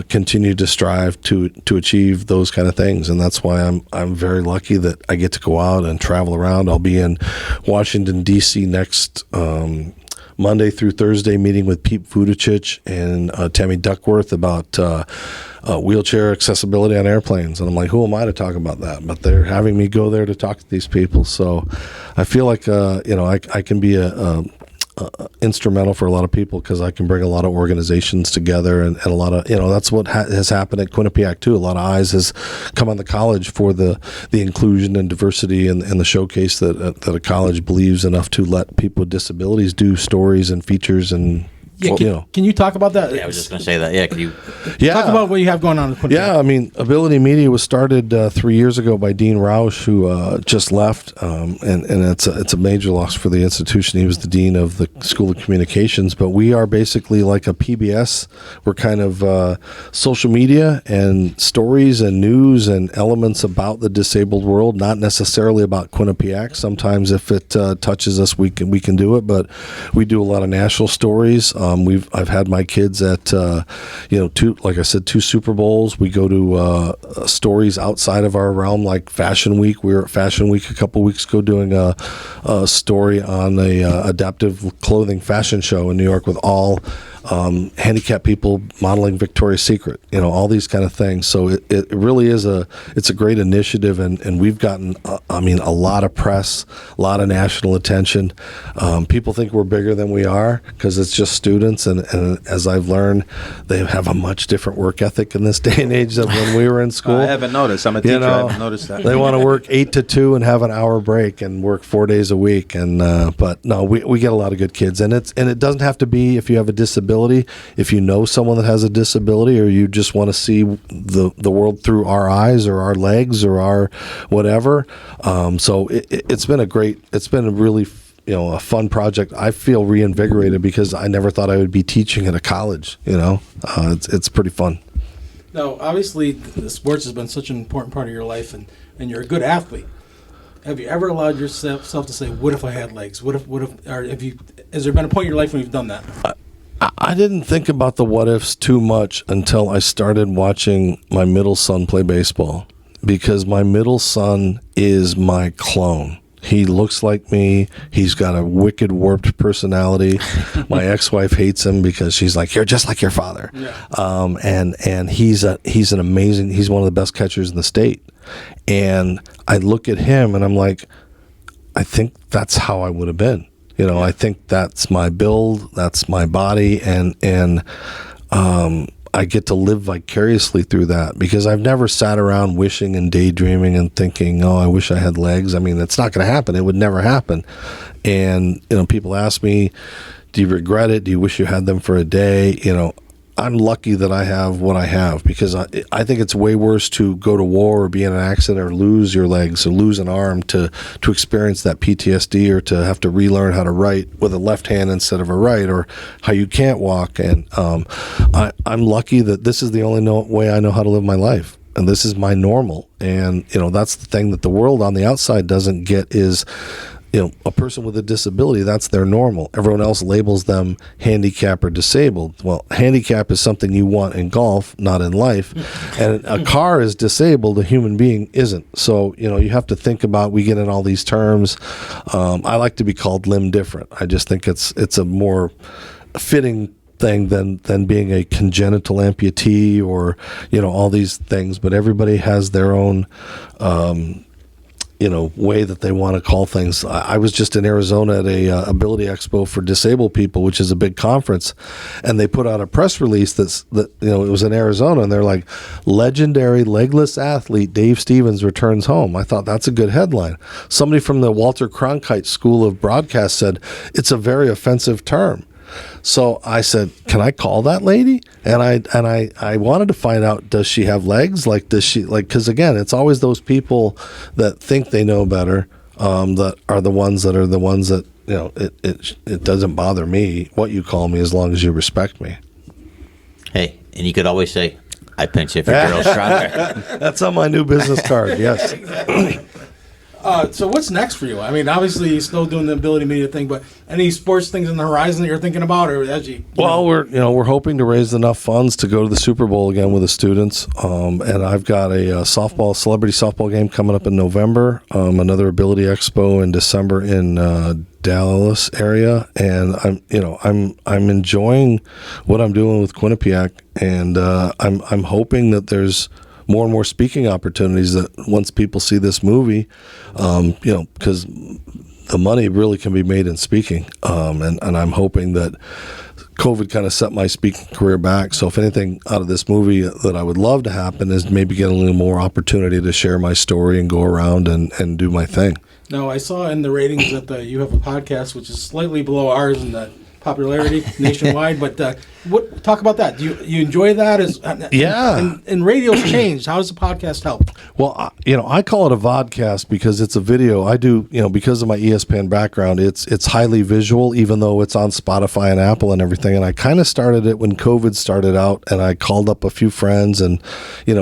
continue to strive to achieve those kind of things. And that's why I'm very lucky that I get to go out and travel around. I'll be in Washington D.C. next Monday through Thursday, meeting with Pete Buttigieg and Tammy Duckworth about wheelchair accessibility on airplanes. And I'm like, who am I to talk about that? But they're having me go there to talk to these people. So I feel like, I can be instrumental for a lot of people because I can bring a lot of organizations together and a lot of, that's what has happened at Quinnipiac too. A lot of eyes has come on the college for the inclusion and diversity and the showcase that a college believes enough to let people with disabilities do stories and features and Can you talk about that? Yeah, I was just going to say that. Yeah, can you? Yeah. Talk about what you have going on. Yeah, I mean, Ability Media was started 3 years ago by Dean Roush, who just left, and it's a major loss for the institution. He was the dean of the School of Communications, but we are basically like a PBS. We're kind of social media and stories and news and elements about the disabled world, not necessarily about Quinnipiac. Sometimes if it touches us, we can do it, but we do a lot of national stories. I've had my kids at two Super Bowls. We go to stories outside of our realm, like Fashion Week. We were at Fashion Week a couple weeks ago doing a story on a adaptive clothing fashion show in New York with all handicapped people modeling Victoria's Secret, all these kind of things. So it really is it's a great initiative, and we've gotten a lot of press, a lot of national attention. People think we're bigger than we are because it's just students, and as I've learned, they have a much different work ethic in this day and age than when we were in school. I haven't noticed. I'm a teacher. I haven't noticed that. They want to work 8 to 2 and have an hour break and work 4 days a week. And but no, we get a lot of good kids, and it doesn't have to be if you have a disability. If you know someone that has a disability, or you just want to see the world through our eyes or our legs or our whatever. So it's been a really a fun project. I feel reinvigorated because I never thought I would be teaching at a college. It's pretty fun. Now, obviously, the sports has been such an important part of your life, and you're a good athlete. Have you ever allowed yourself to say, "What if I had legs? What if?" Or has there been a point in your life when you've done that? I didn't think about the what ifs too much until I started watching my middle son play baseball, because my middle son is my clone. He looks like me. He's got a wicked, warped personality. My ex-wife hates him because she's like, "You're just like your father." Yeah. And he's an amazing. He's one of the best catchers in the state. And I look at him and I'm like, I think that's how I would have been. I think that's my build, that's my body, and I get to live vicariously through that, because I've never sat around wishing and daydreaming and thinking, "Oh, I wish I had legs." I mean, it's not going to happen. It would never happen. And people ask me, "Do you regret it? Do you wish you had them for a day?" I'm lucky that I have what I have, because I think it's way worse to go to war or be in an accident or lose your legs or lose an arm to experience that PTSD, or to have to relearn how to write with a left hand instead of a right, or how you can't walk. And I'm lucky that this is the only way I know how to live my life. And this is my normal. And, that's the thing that the world on the outside doesn't get is, a person with a disability, that's their normal. Everyone else labels them handicap or disabled. Well, handicap is something you want in golf, not in life. And a car is disabled, a human being isn't. So, you have to think about, we get in all these terms. I like to be called limb different. I just think it's a more fitting thing than being a congenital amputee or all these things. But everybody has their own way that they want to call things. I was just in Arizona at a Ability Expo for disabled people, which is a big conference, and they put out a press release that it was in Arizona, and they're like, legendary legless athlete Dave Stevens returns home. I thought that's a good headline. Somebody from the Walter Cronkite School of Broadcast said it's a very offensive term. So I said, can I call that lady? And I wanted to find out, does she have legs? Like, does she, because again, it's always those people that think they know better, that are the ones that, it doesn't bother me what you call me as long as you respect me. Hey, and you could always say, I pinch you for Gerald Stronger. That's on my new business card. Yes. So what's next for you? I mean, obviously you're still doing the ability media thing, but any sports things on the horizon that you're thinking about, or as you? Well, we're hoping to raise enough funds to go to the Super Bowl again with the students, and I've got a celebrity softball game coming up in November, another Ability Expo in December in Dallas area, and I'm enjoying what I'm doing with Quinnipiac, and I'm hoping that there's more and more speaking opportunities that once people see this movie, because the money really can be made in speaking. And I'm hoping that COVID kind of set my speaking career back. So if anything out of this movie that I would love to happen is maybe get a little more opportunity to share my story and go around and do my thing. No, I saw in the ratings that you have a podcast which is slightly below ours in the popularity nationwide, but talk about that. Do you enjoy that? Yeah. And radio's changed. How does the podcast help? Well, I call it a vodcast because it's a video. I do, because of my ESPN background, it's highly visual, even though it's on Spotify and Apple and everything. And I kind of started it when COVID started out, and I called up a few friends, and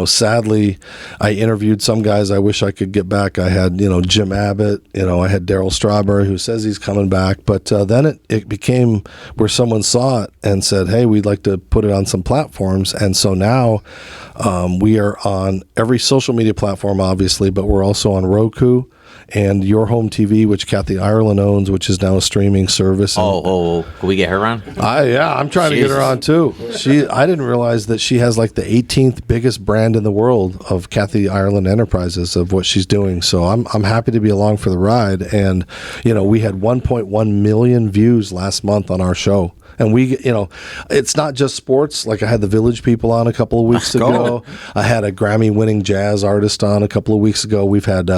sadly, I interviewed some guys I wish I could get back. I had Jim Abbott, I had Darryl Strawberry, who says he's coming back, but then it became where someone saw it and said, hey, we'd like to put it on some platforms. And so now we are on every social media platform, obviously, but we're also on Roku and Your Home TV, which Kathy Ireland owns, which is now a streaming service. Can we get her on? I'm trying to get her on too. I didn't realize that she has like the 18th biggest brand in the world of Kathy Ireland Enterprises of what she's doing. So I'm happy to be along for the ride. And we had 1.1 million views last month on our show. And we, it's not just sports. Like I had the Village People on a couple of weeks ago. I had a Grammy-winning jazz artist on a couple of weeks ago. We've had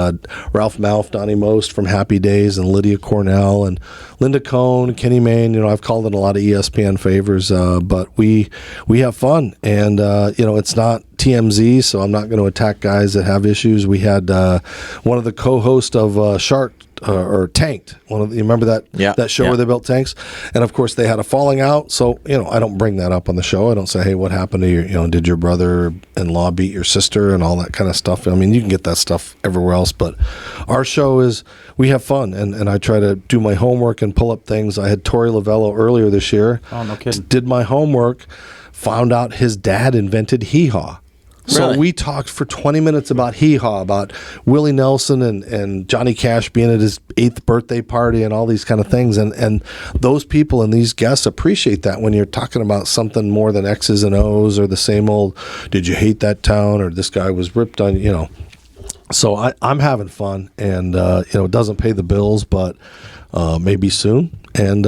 Ralph Malph, Donnie Most from Happy Days, and Lydia Cornell, and Linda Cohn, Kenny Mayne. I've called in a lot of ESPN favors, but we have fun. And, it's not TMZ, so I'm not going to attack guys that have issues. We had one of the co-hosts of Shark or Tanked. You remember that show where they built tanks? And of course they had a falling out. So, I don't bring that up on the show. I don't say, hey, what happened to your, did your brother-in-law beat your sister and all that kind of stuff. I mean, you can get that stuff everywhere else, but our show is, we have fun, and I try to do my homework and pull up things. I had Torey Lavello earlier this year. Oh, no kidding. Did my homework, found out his dad invented hee-haw. So Really? we talked for 20 minutes about hee-haw, about Willie Nelson and Johnny Cash being at his 8th birthday party and all these kind of things. And those people and these guests appreciate that when you're talking about something more than X's and O's or the same old, did you hate that town, or this guy was ripped on, So I'm having fun, and, it doesn't pay the bills, but maybe soon. And,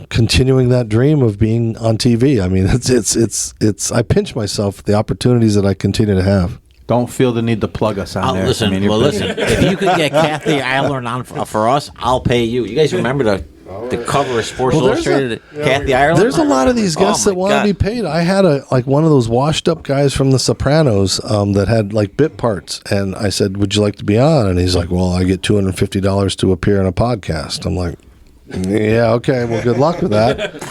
continuing that dream of being on TV. I mean, it's I pinch myself for the opportunities that I continue to have. Don't feel the need to plug us on there. Listen, if you could get Kathy Ireland on for us, I'll pay you. You guys remember the cover of Sports Illustrated? Kathy Ireland? There's a lot of these guests that want to be paid. I had one of those washed up guys from The Sopranos that had like bit parts, and I said, would you like to be on? And he's like, well, I get $250 to appear in a podcast. I'm like, yeah, okay, well, good luck with that,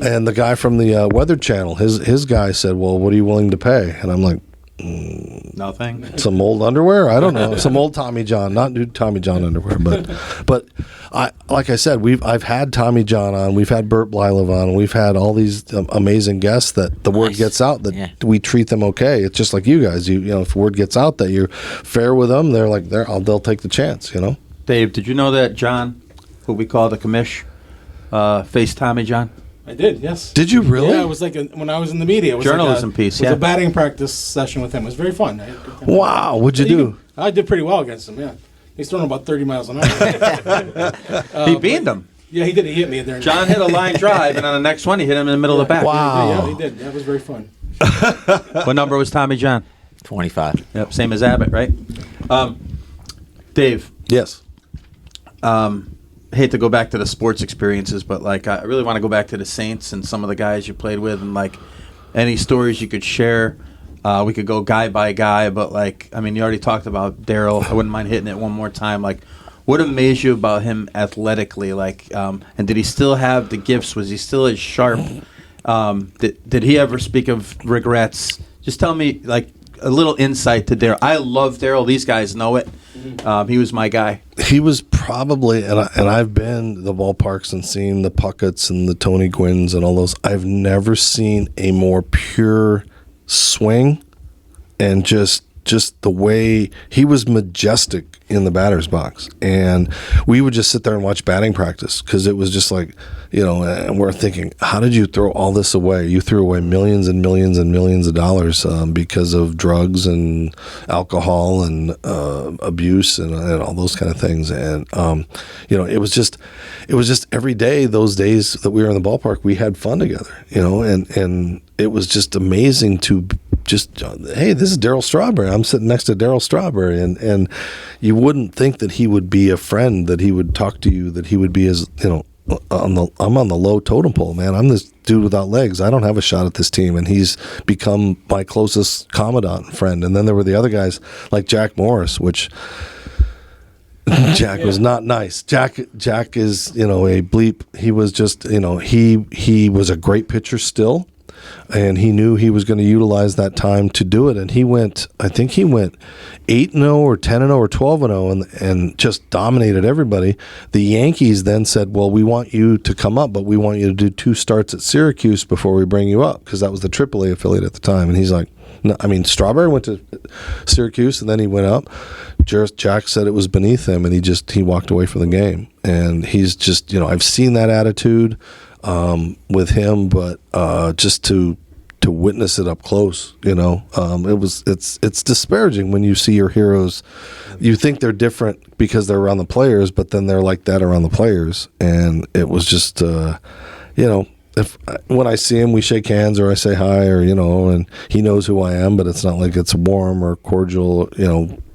And the guy from the Weather Channel, his guy said, well, what are you willing to pay? And I'm like, Nothing. some old underwear? I don't know. Some old Tommy John, not new Tommy John underwear, but like I said, I've had Tommy John on, we've had Burt Blylev on, we've had all these amazing guests that the word gets out that we treat them okay. It's just like you guys, if word gets out that you're fair with them, they're like they'll take the chance, Dave, did you know that John, who we call the commish, faced Tommy John? I did, yes. Did you really? Yeah, it was like when I was in the media. It was Journalism like piece, It was yeah. a batting practice session with him. It was very fun. I had a good time. Wow, what'd you do? I did pretty well against him, yeah. He's throwing about 30 miles an hour. He beamed him. Yeah, he did. He hit me there. John hit a line drive, and on the next one, he hit him in the middle of the bat. Wow. Yeah, he did. That was very fun. What number was Tommy John? 25. Yep, same as Abbott, right? Dave, Yes. hate to go back to the sports experiences, but like I really want to go back to the Saints and some of the guys you played with, and like any stories you could share. We could go guy by guy, but like I mean, you already talked about Daryl. I wouldn't mind hitting it one more time. Like, what amazed you about him athletically? Like, and did he still have the gifts? Was he still as sharp? Did he ever speak of regrets? Just tell me like a little insight to Daryl. I love Daryl. These guys know it. He was my guy. He was probably, and I've been to the ballparks and seen the Puckett's and the Tony Gwynns and all those. I've never seen a more pure swing, and just the way he was majestic in the batter's box. And we would just sit there and watch batting practice because it was just like, and we're thinking, how did you throw all this away? You threw away millions and millions and millions of dollars because of drugs and alcohol and abuse and all those kind of things. And, it was just every day, those days that we were in the ballpark, we had fun together, and it was just amazing to hey, this is Darryl Strawberry. I'm sitting next to Darryl Strawberry, and you wouldn't think that he would be a friend, that he would talk to you, that he would be as I'm on the low totem pole, man. I'm this dude without legs. I don't have a shot at this team, and he's become my closest commandant and friend. And then there were the other guys like Jack Morris, which Jack was not nice. Jack is a bleep. He was just he was a great pitcher still. And he knew he was going to utilize that time to do it. And I think he went 8-0 or 10-0 or 12-0 and just dominated everybody. The Yankees then said, well, we want you to come up, but we want you to do 2 starts at Syracuse before we bring you up, because that was the AAA affiliate at the time. And he's like, no, I mean, Strawberry went to Syracuse and then he went up. Jack said it was beneath him, and he walked away from the game. And he's just, I've seen that attitude with him, but just to witness it up close, it's disparaging when you see your heroes. You think they're different because they're around the players, but then they're like that around the players. And it was just, if when I see him, we shake hands or I say hi, or and he knows who I am, but it's not like it's warm or cordial,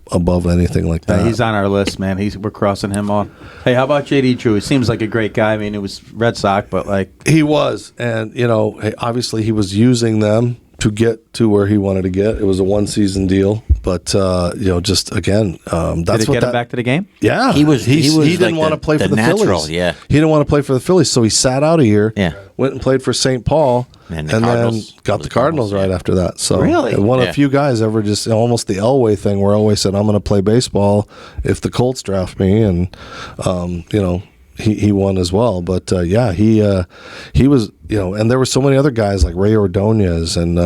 above anything like that. He's on our list, man. We're crossing him off. Hey, how about JD Drew? He seems like a great guy. I mean, it was Red Sox, but like he was, and obviously he was using them to get to where he wanted to get. It was a 1-season deal, but just again, that's did it get him back to the game? Yeah, He didn't like want to play for the natural, Phillies. yeah. He didn't want to play for the Phillies, so he sat out a year. Yeah. Went and played for St. Paul, And then Cardinals. got the Cardinals right after that. So Really? one of Yeah. the few guys ever, just almost the Elway thing, where Elway said, "I'm going to play baseball if the Colts draft me," and he won as well. But he was, and there were so many other guys like Ray Ordonez and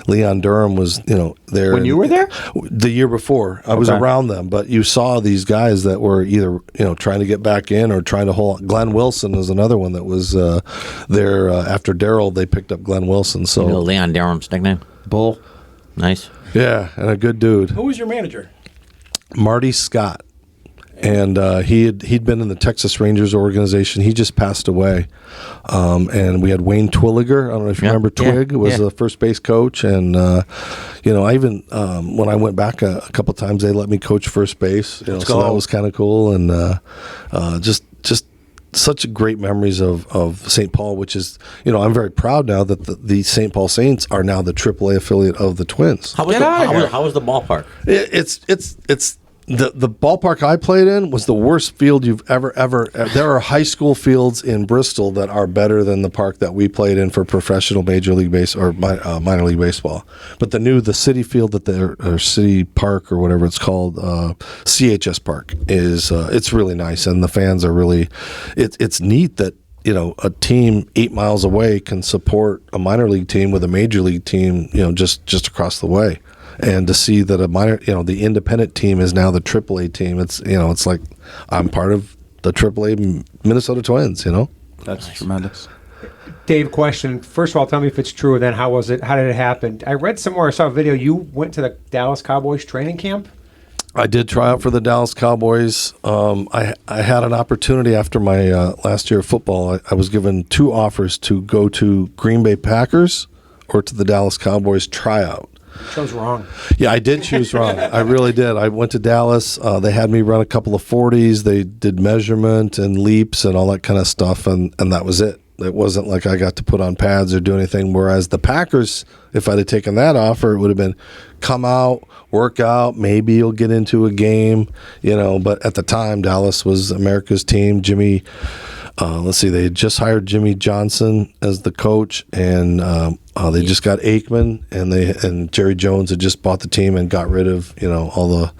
Leon Durham was there When you were there? the year before. I was Okay. around them, but you saw these guys that were either trying to get back in or trying to hold. Glenn Wilson is another one that was there after Daryl. They picked up Glenn Wilson. So Leon Durham's nickname? Bull. Nice. yeah, and a good dude. Who was your manager? Marty Scott, and he'd been in the Texas Rangers organization. He just passed away, and we had Wayne Twilliger. I don't know if you Yeah. remember Twig, Yeah. was Yeah. the first base coach, and I even when I went back a couple times, they let me coach first base. So go. that was kind of cool, and just such great memories of St. Paul, which is I'm very proud now that the St. Paul Saints are now the AAA affiliate of the Twins. How was how was the ballpark? It's the ballpark I played in was the worst field you've ever. There are high school fields in Bristol that are better than the park that we played in for professional major league base or minor league baseball. But the city field or city park or whatever it's called, CHS Park is it's really nice, and the fans are really. It's neat that a team 8 miles away can support a minor league team with a major league team just across the way. And to see that the independent team is now the AAA team, it's like I'm part of the AAA Minnesota Twins. That's tremendous. Dave, question. First of all, tell me if it's true, and then how was it? How did it happen? I read somewhere, I saw a video. You went to the Dallas Cowboys training camp? I did try out for the Dallas Cowboys. I had an opportunity after my last year of football. I was given 2 offers to go to Green Bay Packers or to the Dallas Cowboys tryout. You chose wrong. Yeah, I did choose wrong. I really did. I went to Dallas. They had me run a couple of 40s. They did measurement and leaps and all that kind of stuff, and that was it. It wasn't like I got to put on pads or do anything. Whereas the Packers, if I'd have taken that offer, it would have been come out, work out, maybe you'll get into a game, But at the time, Dallas was America's team. Jimmy, they had just hired Jimmy Johnson as the coach, and they just got Aikman, and Jerry Jones had just bought the team and got rid of all the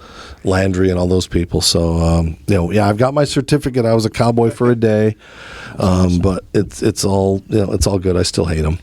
Landry and all those people. So I've got my certificate. I was a Cowboy for a day, but it's all it's all good. I still hate them.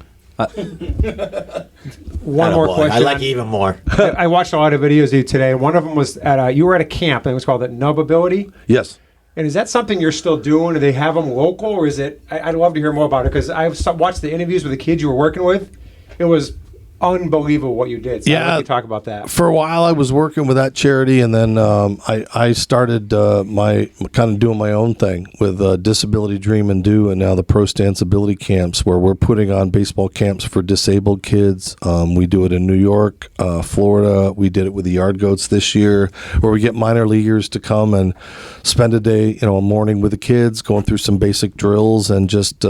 One more question. I like you even more. I watched a lot of videos of you today. One of them was you were at a camp, and it was called the Nub Ability. Yes. And is that something you're still doing? Do they have them local, or is it? I'd love to hear more about it because I've watched the interviews with the kids you were working with. It was unbelievable what you did. So I'd like to talk about that. For a while, I was working with that charity, and then I started my kind of doing my own thing with Disability Dream and Do, and now the Pro Stance Ability Camps, where we're putting on baseball camps for disabled kids. We do it in New York, Florida. We did it with the Yard Goats this year, where we get minor leaguers to come and spend a day, a morning with the kids, going through some basic drills and just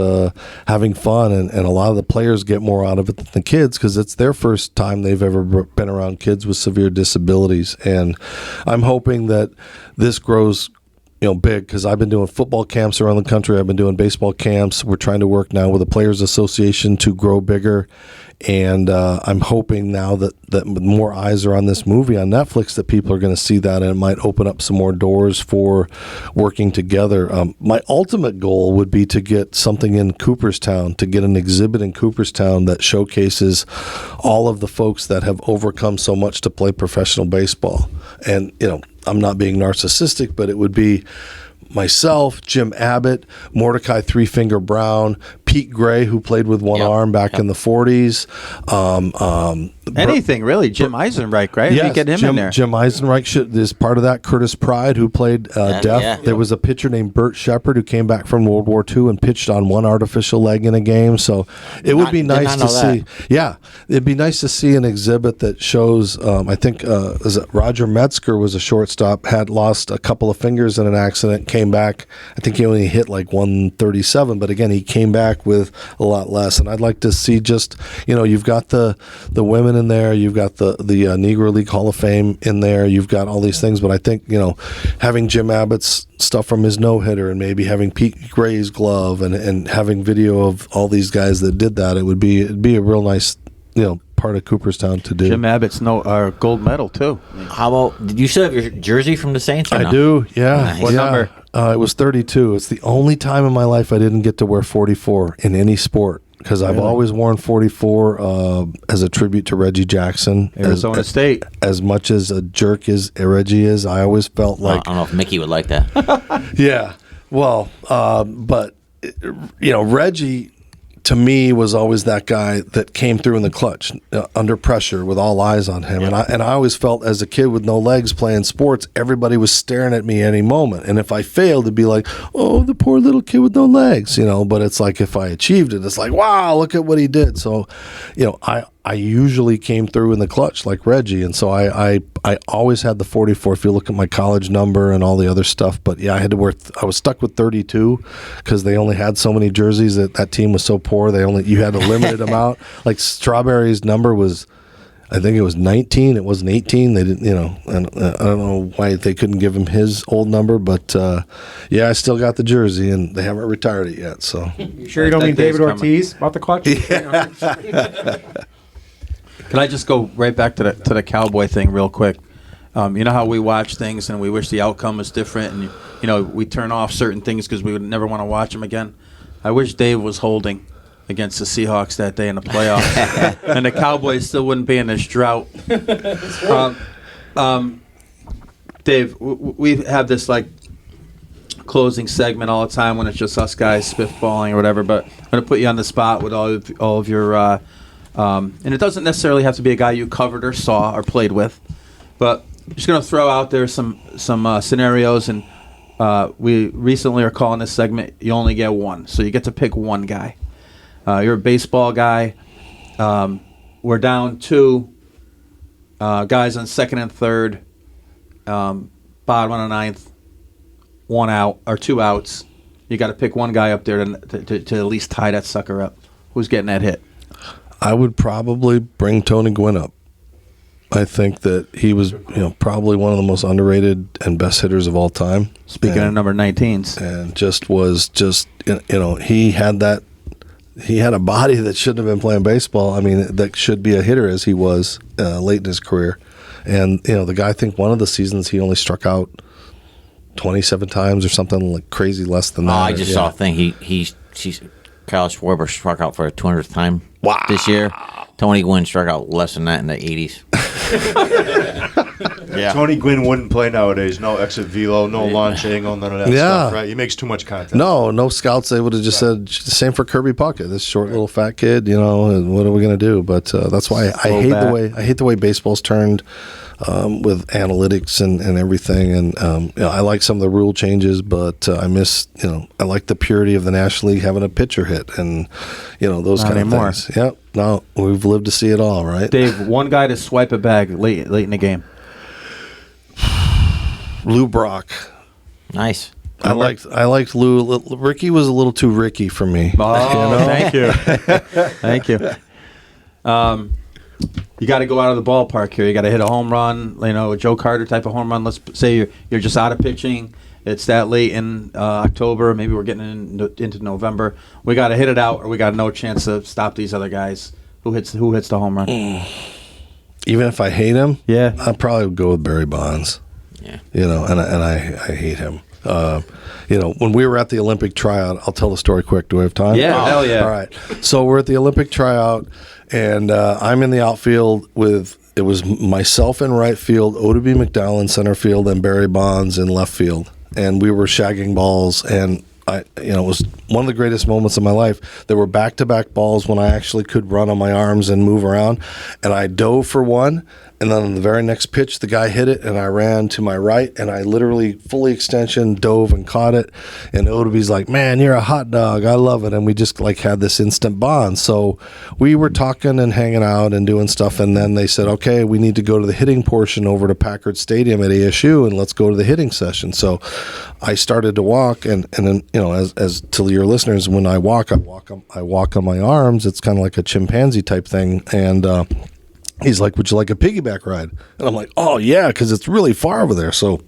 having fun. And a lot of the players get more out of it than the kids because it's their first time they've ever been around kids with severe disabilities. And I'm hoping that this grows big because I've been doing football camps around the country. I've been doing baseball camps. We're trying to work now with the Players Association to grow bigger. And I'm hoping now that more eyes are on this movie on Netflix, that people are going to see that, and it might open up some more doors for working together. My ultimate goal would be to get something in Cooperstown, to get an exhibit in Cooperstown that showcases all of the folks that have overcome so much to play professional baseball. And, I'm not being narcissistic, but it would be myself, Jim Abbott, Mordecai Three Finger Brown, Pete Gray, who played with one arm back in the 40s. Anything, really. Jim Eisenreich, right? Yes, you get him in there. Jim Eisenreich is part of that. Curtis Pride, who played deaf. yeah. There was a pitcher named Bert Shepard who came back from World War II and pitched on one artificial leg in a game. So it would be nice to see. Yeah, it'd be nice to see an exhibit that shows, I think, is it Roger Metzger was a shortstop, had lost a couple of fingers in an accident, came back. I think he only hit like 137, but again, he came back with a lot less. And I'd like to see just, you've got the women in there, you've got the Negro League Hall of Fame in there, you've got all these things, but I think, having Jim Abbott's stuff from his no-hitter and maybe having Pete Gray's glove and having video of all these guys that did that, it'd be a real nice, part of Cooperstown to do. Jim Abbott's gold medal, too. How about, did you still have your jersey from the Saints? Or I no? do, yeah. Nice. What number? It was 32. It's the only time in my life I didn't get to wear 44 in any sport, because I've always worn 44 as a tribute to Reggie Jackson. Arizona State. As much as a jerk as Reggie is, I always felt like... I don't know if Mickey would like that. Yeah. Well, but, Reggie... to me, was always that guy that came through in the clutch, under pressure, with all eyes on him. Yeah. And I always felt, as a kid with no legs playing sports, everybody was staring at me any moment. And if I failed, it'd be like, oh, the poor little kid with no legs, But it's like, if I achieved it, it's like, wow, look at what he did. So, I usually came through in the clutch like Reggie, and so I always had the 44. If you look at my college number and all the other stuff, but yeah, I had to wear. I was stuck with 32 because they only had so many jerseys. That team was so poor. You had a limited amount. Like Strawberry's number was, I think it was 19. It wasn't 18. They didn't, and I don't know why they couldn't give him his old number, but yeah, I still got the jersey, and they haven't retired it yet. So you sure you don't mean David Ortiz about the clutch? Yeah. Can I just go right back to the Cowboy thing real quick? You know how we watch things and we wish the outcome was different, and we turn off certain things because we would never want to watch them again. I wish Dave was holding against the Seahawks that day in the playoffs, and the Cowboys still wouldn't be in this drought. Dave, we have this closing segment all the time when it's just us guys spitballing or whatever. But I'm going to put you on the spot with all of your, and it doesn't necessarily have to be a guy you covered or saw or played with, but I'm just going to throw out there some scenarios, and we recently are calling this segment "You Only Get One," so you get to pick one guy. You're a baseball guy. We're down 2 guys on second and third, bottom of the ninth, 1 out or 2 outs. You got to pick one guy up there to at least tie that sucker up. Who's getting that hit? I would probably bring Tony Gwynn up. I think that he was, probably one of the most underrated and best hitters of all time. Speaking of number 19s, and he had a body that shouldn't have been playing baseball. I mean, that should be a hitter as he was late in his career. And the guy, I think one of the seasons he only struck out 27 times or something like crazy, less than that. I just saw a thing. Kyle Schwarber struck out for a 200th time this year. Tony Gwynn struck out less than that in the 80s. Yeah. Tony Gwynn wouldn't play nowadays. No exit velo, no launch angle, none of that stuff, right? He makes too much contact. No scouts. They would have just said the same for Kirby Puckett, this short little fat kid. And what are we going to do? But that's why I hate the way baseball's turned with analytics and everything. And I like some of the rule changes, but I miss I like the purity of the National League having a pitcher hit and those Not kind anymore. of things. Yep. No, we've lived to see it all, right? Dave, one guy to swipe a bag late in the game. Lou Brock. Nice. I liked Lou. Ricky was a little too Ricky for me. Oh, thank you. Thank you. You got to go out of the ballpark here. You got to hit a home run, a Joe Carter type of home run. Let's say you're just out of pitching. It's that late in October. Maybe we're getting into November. We got to hit it out, or we got no chance to stop these other guys. Who hits the home run? Even if I hate him, Yeah. I'd probably go with Barry Bonds. Yeah. And I hate him. When we were at the Olympic tryout, I'll tell the story quick. Do I have time? Yeah, hell yeah. All right. So we're at the Olympic tryout, and I'm in the outfield it was myself in right field, Oddibe McDowell in center field, and Barry Bonds in left field. And we were shagging balls, and it was one of the greatest moments of my life. There were back-to-back balls when I actually could run on my arms and move around, and I dove for one, and then on the very next pitch, the guy hit it, and I ran to my right, and I literally fully extension dove and caught it, and Odabe's like, "Man, you're a hot dog. I love it," and we just had this instant bond. So we were talking and hanging out and doing stuff, and then they said, "Okay, we need to go to the hitting portion over to Packard Stadium at ASU, and let's go to the hitting session." So I started to walk, and then as to your listeners, when I walk on my arms. It's kind of like a chimpanzee type thing, and he's like, "Would you like a piggyback ride?" And I'm like, "Oh yeah," because it's really far over there. So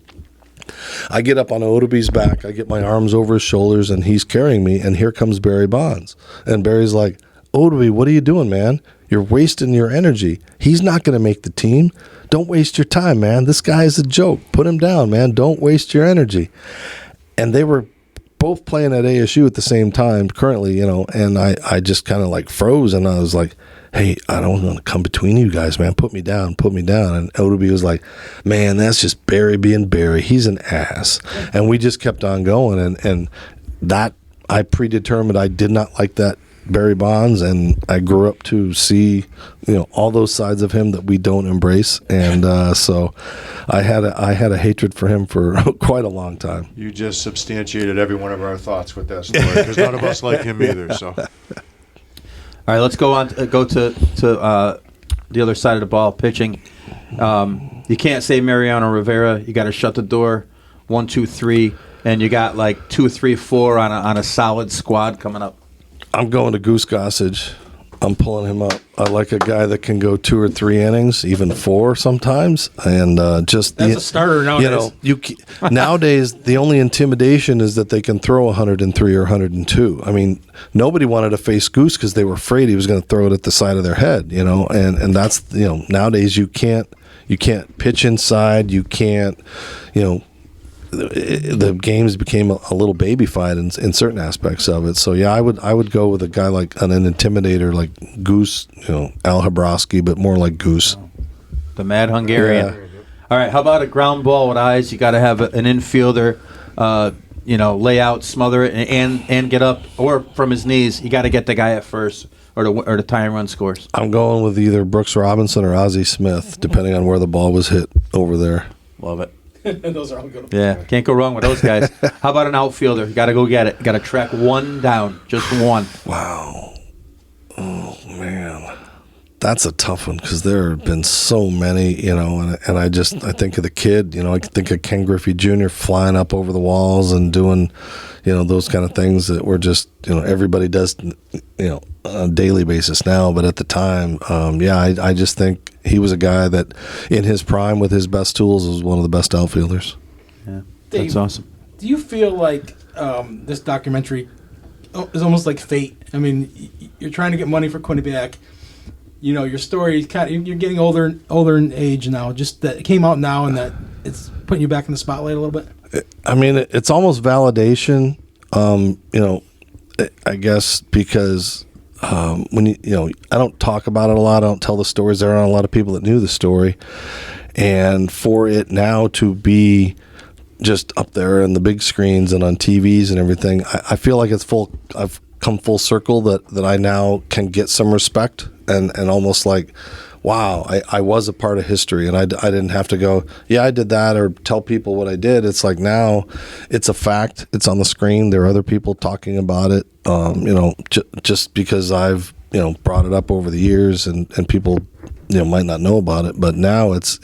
I get up on Odabe's back, I get my arms over his shoulders, and he's carrying me, and here comes Barry Bonds, and Barry's like, "Odabe, what are you doing, man? You're wasting your energy. He's not going to make the team. Don't waste your time, man. This guy is a joke. Put him down, man. Don't waste your energy." And they were both playing at ASU at the same time currently, and I just kind of froze, and I was like, "Hey, I don't want to come between you guys, man. Put me down. And Odabe was like, "Man, that's just Barry being Barry. He's an ass." And we just kept on going, and that I predetermined I did not like that Barry Bonds, and I grew up to see all those sides of him that we don't embrace, and so I had a hatred for him for quite a long time. You just substantiated every one of our thoughts with that story, because none of us like him either. So, All right, let's go on. Go to the other side of the ball, pitching. You can't say Mariano Rivera. You got to shut the door. 1, 2, 3, and you got 2, 3, 4 on a solid squad coming up. I'm going to Goose Gossage. I'm pulling him up. I like a guy that can go 2 or 3 innings, even 4 sometimes, and That's a starter nowadays. Nowadays the only intimidation is that they can throw 103 or 102. I mean, nobody wanted to face Goose because they were afraid he was going to throw it at the side of their head, and that's nowadays you can't pitch inside. You can't, the games became a little babyfied in certain aspects of it. So yeah, I would go with a guy like an intimidator like Goose, Al Habrowski, but more like Goose. The Mad Hungarian. Yeah. All right, how about a ground ball with eyes? You got to have an infielder. lay out, smother it, and get up, or from his knees. You got to get the guy at first, or the tie and run scores. I'm going with either Brooks Robinson or Ozzie Smith, depending on where the ball was hit over there. Love it. Those are all good. Yeah, can't go wrong with those guys. How about an outfielder? Got to go get it. Got to track one down, just one. Wow. Oh, man. That's a tough one because there have been so many, and I think of the kid, I think of Ken Griffey Jr. flying up over the walls and doing, those kind of things that were just, everybody does, on a daily basis now. But at the time, I just think he was a guy that in his prime with his best tools was one of the best outfielders. Yeah, Dave, that's awesome. Do you feel like this documentary is almost like fate? I mean, you're trying to get money for Quinnipiac. Your story you're getting older in age now. Just that it came out now, and that it's putting you back in the spotlight a little bit. I mean, it's almost validation. I guess because when I don't talk about it a lot. I don't tell the stories. There aren't a lot of people that knew the story, and for it now to be just up there in the big screens and on TVs and everything, I feel like it's full. I've come full circle that I now can get some respect and almost like, wow, I was a part of history, and I didn't have to go, yeah, I did that, or tell people what I did. It's like now it's a fact. It's on the screen. There are other people talking about it, just because I've, brought it up over the years and people, might not know about it. But now it's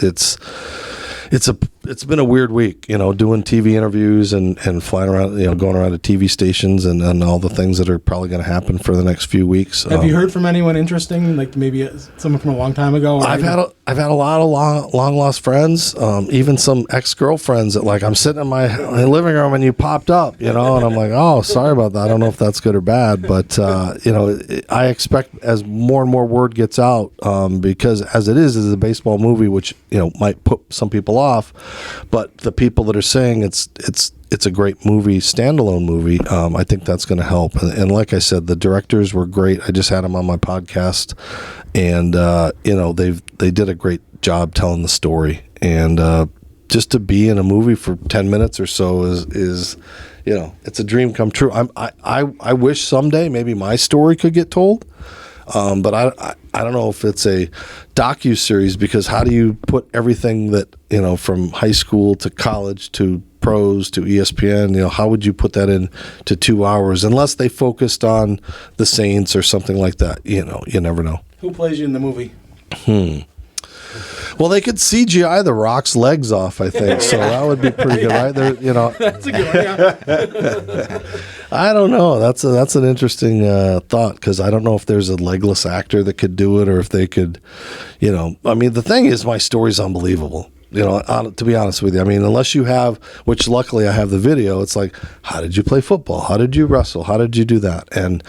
been a weird week, doing TV interviews and flying around, going around to TV stations and all the things that are probably going to happen for the next few weeks. Have you heard from anyone interesting, like maybe someone from a long time ago? I've had a lot of long lost friends, even some ex-girlfriends that, like, I'm sitting in my living room and you popped up, and I'm like, oh, sorry about that. I don't know if that's good or bad, but I expect as more and more word gets out, because as it is a baseball movie, which might put some people off, but the people that are saying it's a great movie, standalone movie, I think that's going to help. And like I said, the directors were great. I just had them on my podcast, and they did a great job telling the story. And just to be in a movie for 10 minutes or so is it's a dream come true. I wish someday maybe my story could get told. But I don't know if it's a docu-series, because how do you put everything that, from high school to college to pros to ESPN, how would you put that into 2 hours unless they focused on the Saints or something like that? You never know. Who plays you in the movie? Well, they could CGI The Rock's legs off, I think, so that would be pretty good, right? That's a good one, yeah. I don't know. That's an interesting thought, because I don't know if there's a legless actor that could do it, or if they could, I mean, the thing is, my story's unbelievable. To be honest with you, I mean, unless you have, which luckily I have the video, it's like, how did you play football? How did you wrestle? How did you do that? And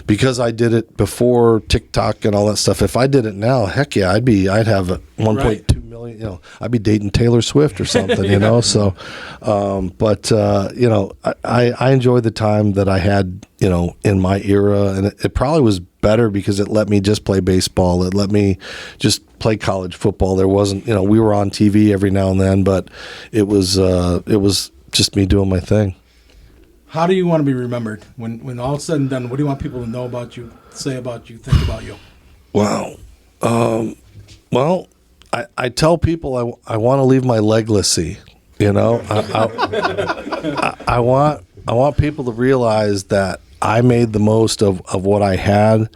because I did it before TikTok and all that stuff, if I did it now, heck yeah, I'd have 1.2 million, I'd be dating Taylor Swift or something, So, I enjoyed the time that I had, in my era, and it probably was better because it let me just play baseball. It let me just play college football. There wasn't, we were on TV every now and then, but it was just me doing my thing. How do you want to be remembered when all is said and done? What do you want people to know about you, say about you, think about you? Wow. Well, I tell people I want to leave my legacy. I want people to realize that I made the most of what I had.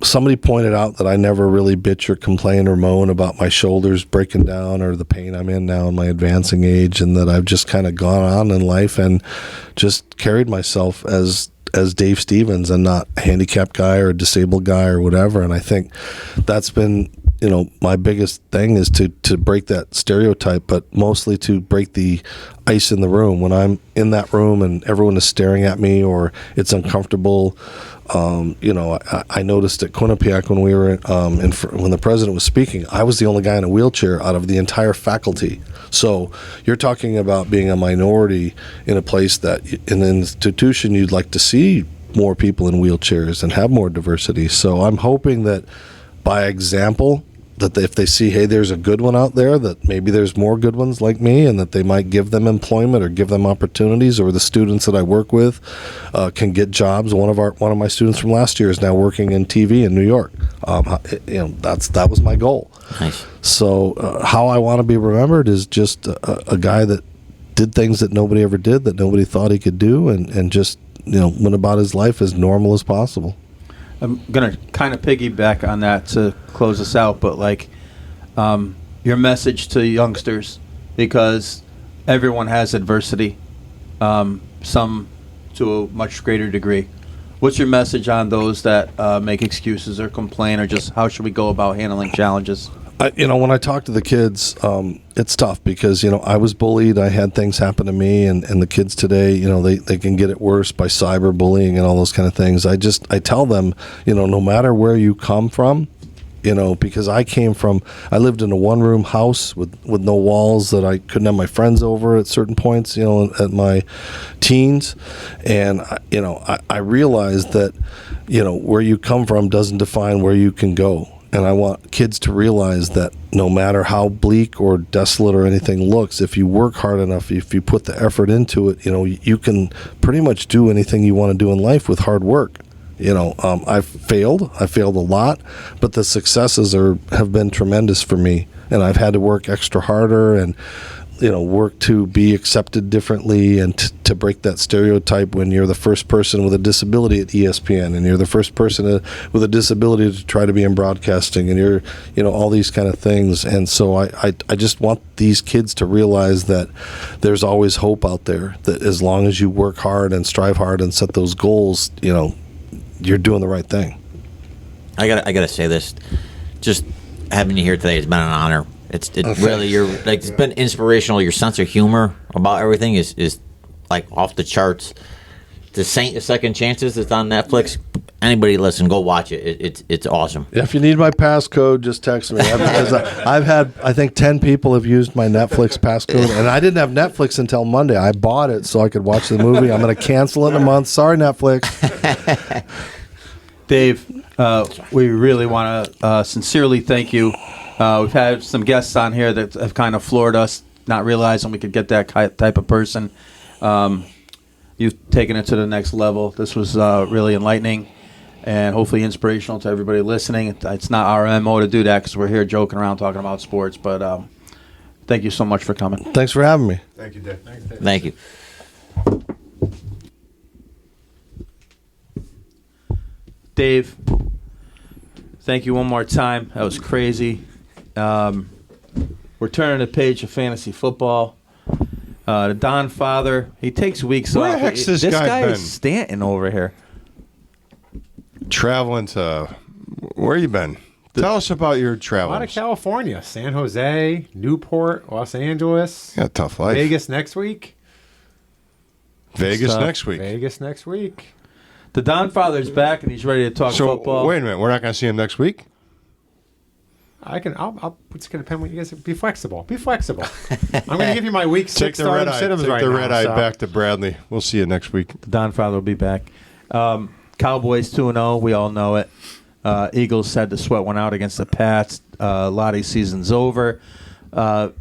Somebody pointed out that I never really bitch or complain or moan about my shoulders breaking down or the pain I'm in now in my advancing age, and that I've just kind of gone on in life and just carried myself as Dave Stevens and not a handicapped guy or a disabled guy or whatever. And I think that's been, my biggest thing is to break that stereotype, but mostly to break the ice in the room. When I'm in that room and everyone is staring at me or it's uncomfortable, I noticed at Quinnipiac when we were when the president was speaking, I was the only guy in a wheelchair out of the entire faculty. So you're talking about being a minority in a place that, in an institution, you'd like to see more people in wheelchairs and have more diversity. So I'm hoping that by example, that if they see, hey, there's a good one out there, that maybe there's more good ones like me, and that they might give them employment or give them opportunities, or the students that I work with can get jobs. One of my students from last year is now working in TV in New York. That was my goal. Nice. So how I want to be remembered is just a guy that did things that nobody ever did, that nobody thought he could do, and just went about his life as normal as possible. I'm going to kind of piggyback on that to close us out, but your message to youngsters, because everyone has adversity, some to a much greater degree. What's your message on those that make excuses or complain, or just how should we go about handling challenges? When I talk to the kids, it's tough because, I was bullied. I had things happen to me, and the kids today, they can get it worse by cyberbullying and all those kind of things. I tell them, no matter where you come from, because I lived in a one-room house with no walls that I couldn't have my friends over at certain points, at my teens. And, I realized that, where you come from doesn't define where you can go. And I want kids to realize that no matter how bleak or desolate or anything looks, if you work hard enough, if you put the effort into it, you can pretty much do anything you want to do in life with hard work. I've failed. I failed a lot, but the successes have been tremendous for me. And I've had to work extra harder and, work to be accepted differently, and to break that stereotype when you're the first person with a disability at ESPN, and you're the first person with a disability to try to be in broadcasting, and you're, all these kind of things. And so I just want these kids to realize that there's always hope out there, that as long as you work hard and strive hard and set those goals, you're doing the right thing. I gotta say this. Just having you here today has been an honor. It's really it's been inspirational. Your sense of humor about everything is like off the charts. The Saint of Second Chances that's on Netflix. Anybody listen, go watch it. It's awesome. Yeah, if you need my passcode, just text me. Because I've had, I think 10 people have used my Netflix passcode, and I didn't have Netflix until Monday. I bought it so I could watch the movie. I'm going to cancel it in a month. Sorry, Netflix. Dave, we really want to sincerely thank you. We've had some guests on here that have kind of floored us, not realizing we could get that type of person. You've taken it to the next level. This was really enlightening and hopefully inspirational to everybody listening. It's not our MO to do that because we're here joking around talking about sports, but thank you so much for coming. Thanks for having me. Thank you, Dave. Thanks, Dave. Thank you. Dave, thank you one more time. That was crazy. We're turning the page of fantasy football. The Dahnfather, he takes weeks Where off. the heck's this This guy guy been? is Stanton over here. Traveling to where you been? Tell us about your A lot of travels. California, San Jose, Newport, Los Angeles, Yeah, tough life. Vegas next week. Vegas Stuff. next week. Vegas next week. The Dahnfather's back and he's ready to talk So football. wait a minute, we're not going to see him next week. It's going to depend on what you guys be flexible. Be flexible. I'm going to give you my week Take 6 the red stardom eye. sit-ems Take right the now. red eye so. back to Bradley. We'll see you next week. The Dahnfather will be back. Cowboys 2-0. We all know it. Eagles had to sweat one out against the Pats. Loddy season's over. The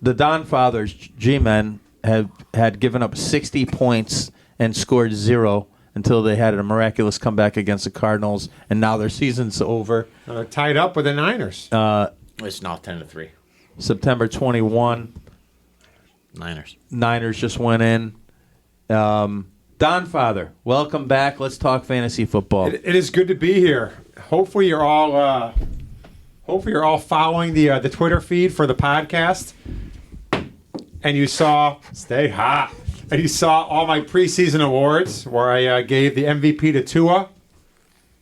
Dahnfather's G-men had given up 60 points and scored 0 until they had a miraculous comeback against the Cardinals, and now their season's over. They're tied up with the Niners. It's now 10-3. September 21, Niners just went in. Dahnfather, welcome back. Let's talk fantasy football. It is good to be here. Hopefully you're all following the Twitter feed for the podcast, and you saw stay hot. And you saw all my preseason awards where I gave the MVP to Tua,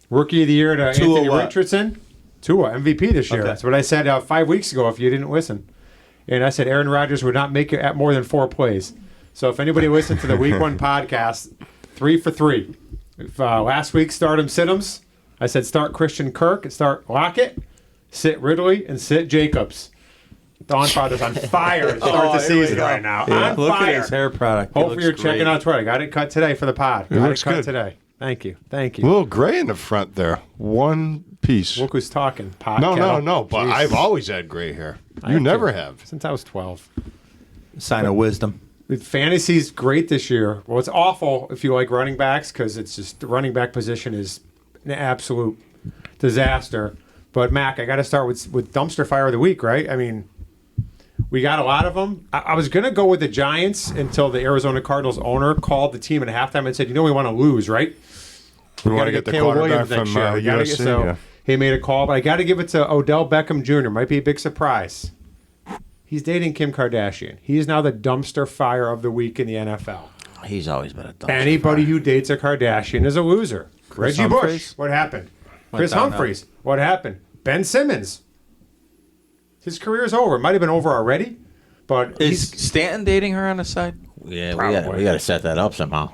Rookie of the Year to Tua Anthony what? Richardson. Tua, MVP this year. Okay. That's what I said 5 weeks ago if you didn't listen. And I said Aaron Rodgers would not make it at more than 4 plays. So if anybody listened to the Week 1 podcast, 3 for 3. If, last week, start sit-ems. I said start Christian Kirk and start Lockett, sit Ridley, and sit Jacobs. Dahnfather's on fire to start the season right now. Yeah, On look fire. at his hair product. It Hopefully looks you're checking great. out Twitter. I got it cut today for the pod. It Got looks it cut good. today. Thank you. A little gray in the front there. One piece. Look who's talking. Pot No. kettle. But Jeez. I've always had gray hair. I You have never too. have. Since I was 12. Sign of wisdom. Fantasy's great this year. Well, it's awful if you like running backs because it's just the running back position is an absolute disaster. But, Mac, I got to start with dumpster fire of the week, right? I mean, we got a lot of them. I was going to go with the Giants until the Arizona Cardinals owner called the team at halftime and said, we want to lose, right? We want gotta to get the Caleb quarterback Williams next from year. We gotta USC. so he made a call, but I got to give it to Odell Beckham Jr. Might be a big surprise. He's dating Kim Kardashian. He is now the dumpster fire of the week in the NFL. He's always been a dumpster Anybody fire. who dates a Kardashian is a loser. Chris Reggie Bush, Humphries? what happened? Went Chris downhill. Humphries, what happened? Ben Simmons. His career's over. It might have been over already, but Is he's. Stanton dating her on the side? Yeah, Probably. we got to set that up somehow.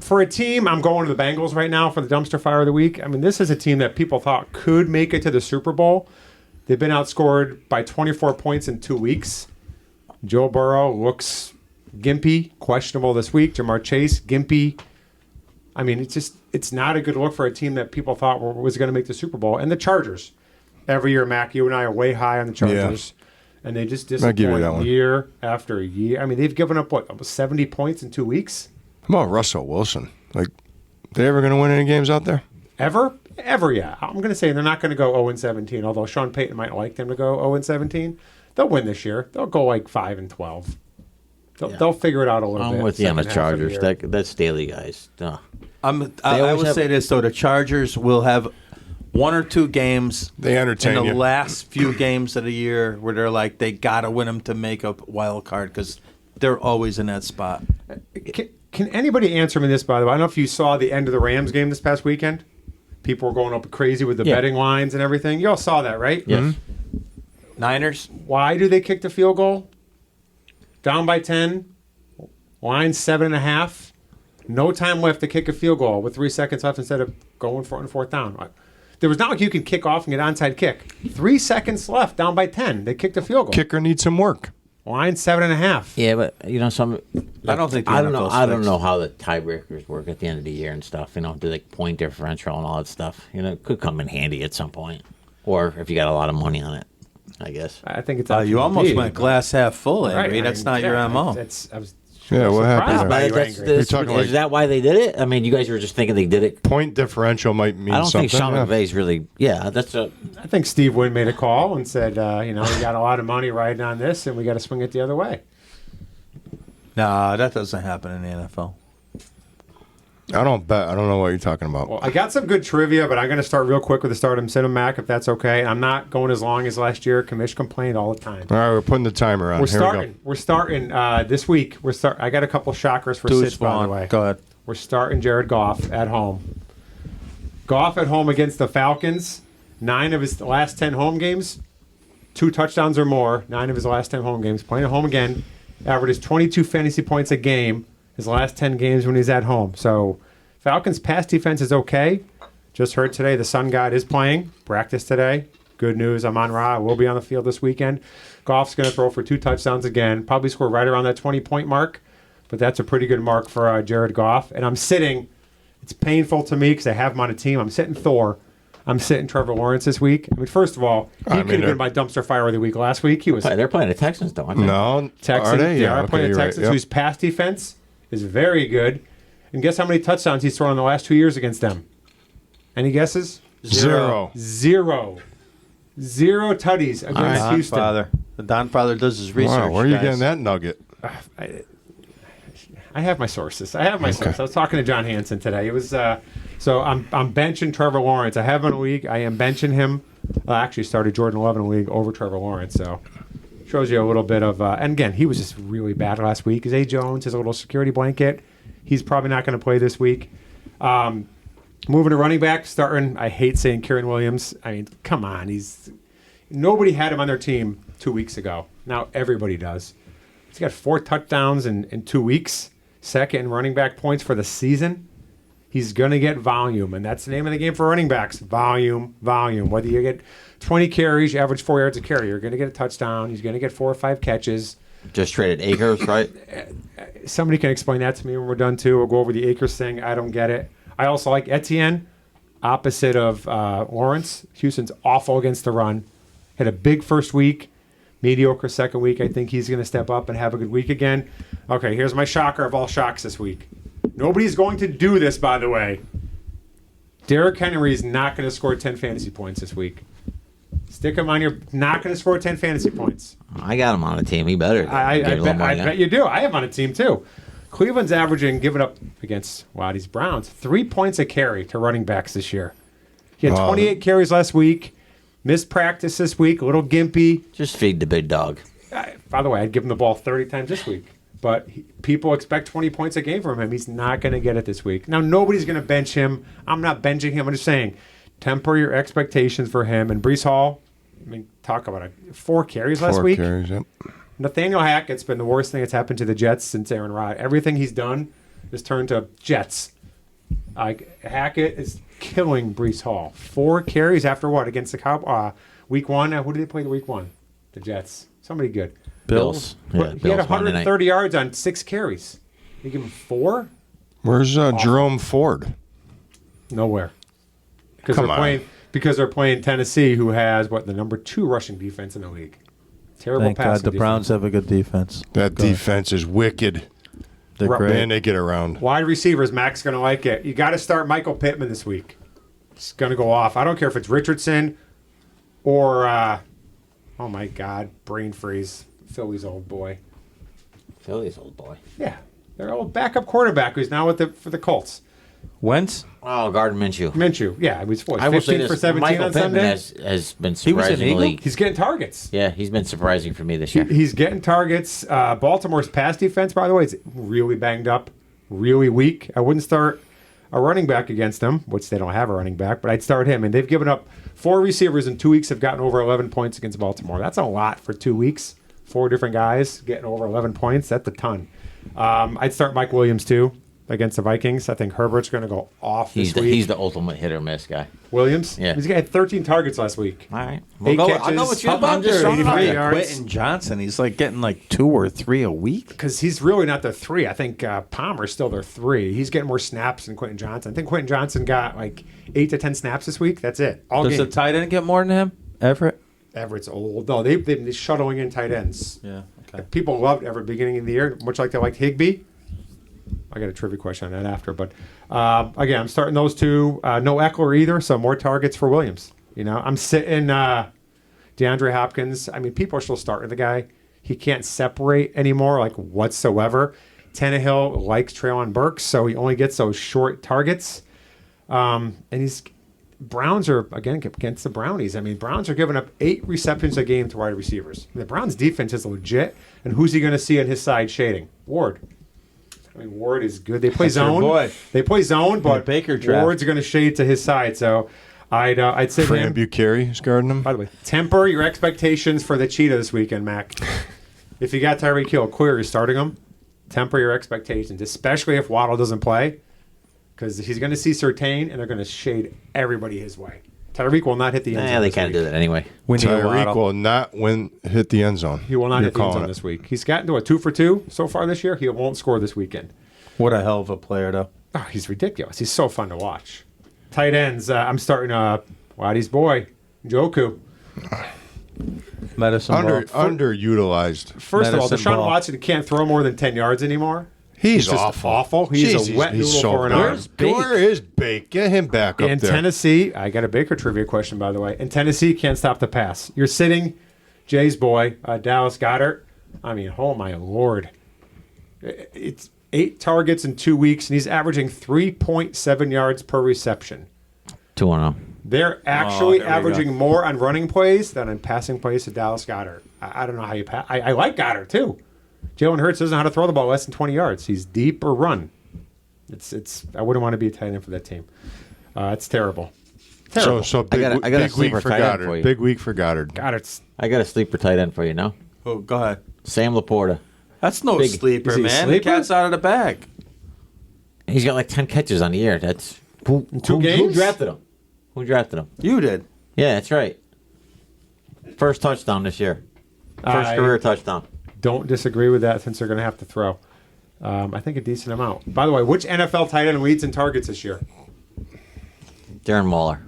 For a team, I'm going to the Bengals right now for the dumpster fire of the week. I mean, this is a team that people thought could make it to the Super Bowl. They've been outscored by 24 points in 2 weeks. Joe Burrow looks gimpy, questionable this week. Jamar Chase, gimpy. I mean, it's not a good look for a team that people thought was going to make the Super Bowl. And the Chargers. Every year, Mac, you and I are way high on the Chargers. And they just I'll give you that disappoint one. year after year. I mean, they've given up, almost 70 points in 2 weeks? How about Russell Wilson? Like, they ever going to win any games out there? Ever? Ever, yeah. I'm going to say they're not going to go 0-17, although Sean Payton might like them to go 0-17. They'll win this year. They'll go like 5-12. They'll figure it out a little bit. I'm with you on the second half of the Chargers. year. That's Staley guys. I always would have- say this, though. The Chargers will have 1 or 2 games They entertain in the you. last few games of the year where they're like, they got to win them to make a wild card because they're always in that spot. Can anybody answer me this, by the way? I don't know if you saw the end of the Rams game this past weekend. People were going up crazy with the Yeah. betting lines and everything. You all saw that, right? Yes. Niners? Why do they kick the field goal? Down by 10. Line 7.5. No time left to kick a field goal with 3 seconds left instead of going for it on 4th down. There was not like you can kick off and get onside kick. 3 seconds left, down by 10. They kicked a field goal. Kicker needs some work. Line 7.5. Yeah, but some. I don't think the I don't know. NFL's I don't fixed. know how the tiebreakers work at the end of the year and stuff. Do like point differential and all that stuff. It could come in handy at some point, or if you got a lot of money on it, I guess. I think it's You almost MVP, went but- glass half full, Right, Henry. I That's mean, not your yeah, MO. I was Yeah, what happened surprised there? by you That's- angry. You're talking is like- that why they did it? I mean, you guys were just thinking they did it. Point differential might mean I don't something. think Sean yeah. McVay's really. Yeah, that's a. I think Steve Wynn made a call and said, we got a lot of money riding on this, and we got to swing it the other way. Nah, that doesn't happen in the NFL. I don't bet. I don't know what you're talking about. Well, I got some good trivia, but I'm going to start real quick with the stardom Cinemac, if that's okay. I'm not going as long as last year. Commish complained all the time. All right, we're putting the timer on. We're Here starting. we go. We're starting this week. I got a couple shockers for Deuce Sitz, by the Vaughn. way. Go ahead. We're starting Jared Goff at home. Goff at home against the Falcons. 9 of his last 10 home games, 2 touchdowns or more. 9 of his last 10 home games. Playing at home again. Averages 22 fantasy points a game his last 10 games when he's at home. So Falcons' pass defense is okay. Just heard today the Sun God is playing. Practice today. Good news. Amon Ra will be on the field this weekend. Goff's going to throw for 2 touchdowns again. Probably score right around that 20-point mark. But that's a pretty good mark for Jared Goff. And I'm sitting. It's painful to me because I have him on a team. I'm sitting Thor. I'm sitting Trevor Lawrence this week. I mean, first of all, he could have been my dumpster fire of the week last week. He was They're playing the Texans, though. Aren't they? No, Texans. are they? They Yeah, are playing okay, the you're Texans, right. Yep. whose pass defense is very good. And guess how many touchdowns he's thrown in the last 2 years against them? Any guesses? Zero. 0 tutties against Houston. Dahnfather. The Dahnfather does his research. Wow, where are you guys. getting that nugget? I have my sources. I was talking to John Hansen today. It was so I'm benching Trevor Lawrence. I have him in a league. I am benching him. I actually started Jordan Love in a league over Trevor Lawrence. So shows you a little bit of. And again, he was just really bad last week. Zay Jones is a little security blanket. He's probably not going to play this week. Moving to running back, starting. I hate saying Kieran Williams. I mean, come on. Nobody had him on their team 2 weeks ago. Now everybody does. He's got 4 touchdowns in 2 weeks. Second in running back points for the season. He's going to get volume, and that's the name of the game for running backs. Volume. Whether you get 20 carries, you average 4 yards a carry, you're going to get a touchdown. He's going to get 4 or 5 catches. Just traded Akers, right? Somebody can explain that to me when we're done too. We'll go over the Akers thing. I don't get it. I also like Etienne, opposite of Lawrence. Houston's awful against the run. Had a big first week, mediocre second week. I think he's going to step up and have a good week again. Okay, here's my shocker of all shocks this week. Nobody's going to do this, by the way. Derrick Henry is not going to score 10 fantasy points this week. Stick him on your. Not going to score 10 fantasy points. I got him on the team. He better. I bet you do. I have on a team too. Cleveland's averaging, giving up against Loddy's Browns, 3 points a carry to running backs this year. He had 28 carries last week. Missed practice this week. A little gimpy. Just feed the big dog. By the way, I'd give him the ball 30 times this week. But people expect 20 points a game from him. He's not going to get it this week. Now, nobody's going to bench him. I'm not benching him. I'm just saying, temper your expectations for him. And Breece Hall, I mean, talk about it. 4 carries last week. 4 carries, yep. Nathaniel Hackett's been the worst thing that's happened to the Jets since Aaron Rodgers. Everything he's done is turned to Jets. Hackett is killing Breece Hall. 4 carries after what? Against the Cowboys. Week 1. Who did they play week 1? The Jets. Somebody good. Bills. Yeah, He had 130 yards on 6 carries. You give him 4? Where's Jerome Ford? Nowhere. Come on. Because they're playing Tennessee, who has the number 2 rushing defense in the league. Terrible Thank God passing the defense. Browns have a good defense. That defense is wicked. They're great. Man, they get around. Wide receivers, Mac's going to like it. You got to start Michael Pittman this week. It's going to go off. I don't care if it's Richardson or, oh my God, brain freeze. Philly's old boy. Philly's old boy. Yeah, their old backup quarterback who's now for the Colts. Wentz? Oh, Gardner Minshew. Minshew, yeah, he was 15 I will say for this, 17 Michael on Pittman Sunday. has been He was an surprisingly. Eagle? He's getting targets. Yeah, he's been surprising for me this year. He's getting targets. Baltimore's pass defense, by the way, is really banged up, really weak. I wouldn't start a running back against them, which they don't have a running back, but I'd start him. And they've given up 4 receivers in 2 weeks have gotten over 11 points against Baltimore. That's a lot for 2 weeks. 4 different guys getting over 11 points. That's a ton. I'd start Mike Williams, too, against the Vikings. I think Herbert's going to go off this week. He's the ultimate hit or miss guy. Williams? Yeah. He's got 13 targets last week. All right. 8 I'll catches. go with you. How I'm just throwing it out 83 there. yards? Quentin Johnson, he's like getting like 2 or 3 a week. Because he's really not their 3. I think Palmer's still their 3. He's getting more snaps than Quentin Johnson. I think Quentin Johnson got like 8 to 10 snaps this week. That's it. All Does game. the tight end get more than him? Everett? Everett's old. No, they've been shuttling in tight ends. Yeah. Okay. People loved Everett beginning of the year, much like they liked Higbee. I got a trivia question on that after. But again, I'm starting those 2. No Eckler either, so more targets for Williams. You know, I'm sitting DeAndre Hopkins. I mean, people are still starting the guy. He can't separate anymore, like whatsoever. Tannehill likes Treylon Burks, so he only gets those short targets. And Browns are, again, against the Brownies. I mean, Browns are giving up 8 receptions a game to wide receivers. The Browns' defense is legit. And who's he going to see on his side shading? Ward. I mean, Ward is good. They play That's your zone. boy. They play zone, but Baker draft. Ward's going to shade to his side. So I'd say Fran him. Bucari is guarding him. By the way, temper your expectations for the Cheetah this weekend, Mac. If you got Tyreek Hill, Queer, you're starting him. Temper your expectations, especially if Waddle doesn't play. Because he's going to see Surtain, and they're going to shade everybody his way. Tyreek will not hit the end zone. They this kind of week. do that anyway. We need a Tyreek Waddle. will not hit the end zone. He will not You're hit the end calling zone it. this week. He's gotten to a 2 for 2 so far this year. He won't score this weekend. What a hell of a player, though. Oh, he's ridiculous. He's so fun to watch. Tight ends. I'm starting Waddy's boy, Njoku. Medicine ball. Underutilized. First of all, Medicine Deshaun ball. Watson can't throw more than 10 yards anymore. He's just awful. He's Jeez, a wet noodle so for an bad. arm. Where is Bake? Get him back up In there. Tennessee, I got a Baker trivia question, by the way. In Tennessee, can't stop the pass. You're sitting Jay's boy, Dallas Goedert. I mean, oh my Lord. It's 8 targets in 2 weeks, and he's averaging 3.7 yards per reception. 2-0. They're actually there we averaging more on running plays than on passing plays to Dallas Goedert. I don't know how you pass. I like Goddard, too. Jalen Hurts doesn't know how to throw the ball less than 20 yards. He's deep or run. It's. I wouldn't want to be a tight end for that team. It's terrible. Terrible. So big, I got a big week sleeper for tight end for Goddard. you. Big week for Goddard. Goddard's. I got a sleeper tight end for you now. Oh, go ahead. Sam Laporta. That's no Big- sleeper, is he a man. sleeper? The cat's out of the bag. He's got like 10 catches on the year. That's who games? Who drafted him? Who drafted him? You did. Yeah, that's right. First touchdown this year. First career touchdown. don't disagree with that since they're going to have to throw. I think a decent amount. By the way, which NFL tight end leads in targets this year? Darren Waller.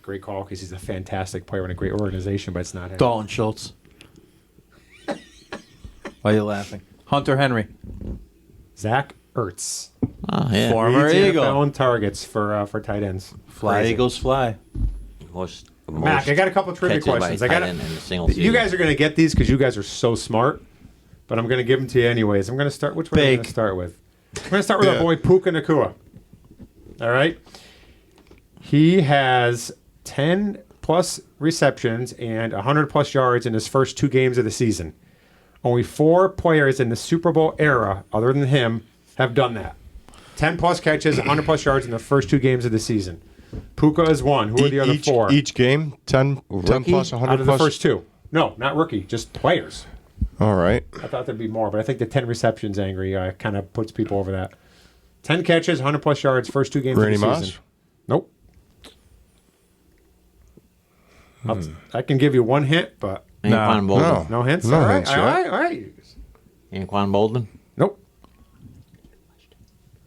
Great call because he's a fantastic player in a great organization, but it's not him. Dalton Schultz. Why are you laughing? Hunter Henry. Zach Ertz. Oh, yeah. Former Leads the Eagle. NFL in targets for tight ends. Fly Crazy. Eagles fly. Most Mac, I got a couple trivia catches by questions. I tight got end in a single You season. guys are going to get these because you guys are so smart, but I'm going to give them to you anyways. I'm going to start. Which one am I going Bake. to start with? I'm going to start with our boy Puka Nacua. All right. He has 10 plus receptions and 100 plus yards in his first 2 games of the season. Only 4 players in the Super Bowl era, other than him, have done that. 10 plus catches, 100 plus yards in the first 2 games of the season. Puka is one. Who are the other 4? Each game, 10 plus, 100 Out of the plus? first 2. No, not rookie, just players. All right. I thought there'd be more, but I think the 10 receptions angry kind of puts people over that. 10 catches, 100 plus yards, first 2 games Randy of the Moss? season. Nope. I can give you one hint, but Anquan Bolden. No. no hints. No all right, hints, all yeah. right, all right. Anquan Bolden. Nope.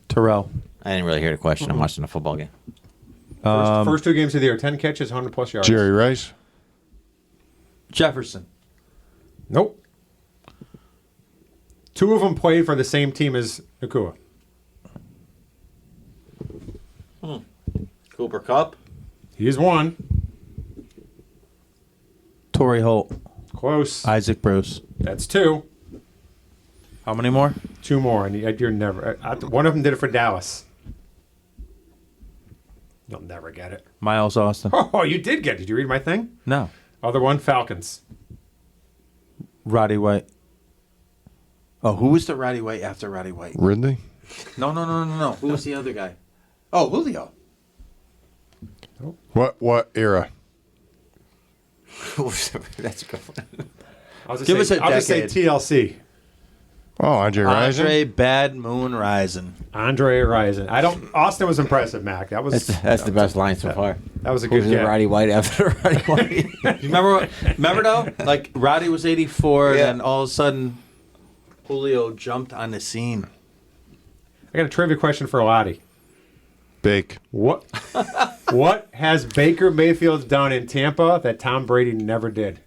Terrell. I didn't really hear the question. I'm watching a football game. First 2 games of the year, 10 catches, 100 plus yards. Jerry Rice? Jefferson. Nope. 2 of them played for the same team as Nacua. Cooper Cup. He's one. Torrey Holt. Close. Isaac Bruce. That's 2. How many more? 2 more, and you're never. One of them did it for Dallas. You'll never get it. Miles Austin. Oh, you did get it. Did you read my thing? No. Other one, Falcons. Roddy White. Oh, who was the Roddy White after Roddy White? Ridley? No. Who was the other guy? Oh, Julio. What era? That's a good one. I'll just Give say, us a I'll just say decade. TLC. Oh, Andre Rison? Andre Bad Moon Rising. Andre Rison. Austin was impressive, Mac. That's the best line so far. That was a Who's good the get. Roddy White after Roddy White? Remember though? Like Roddy was 84, Yeah. and all of a sudden Julio jumped on the scene. I got a trivia question for Loddy. Bake. What has Baker Mayfield done in Tampa that Tom Brady never did?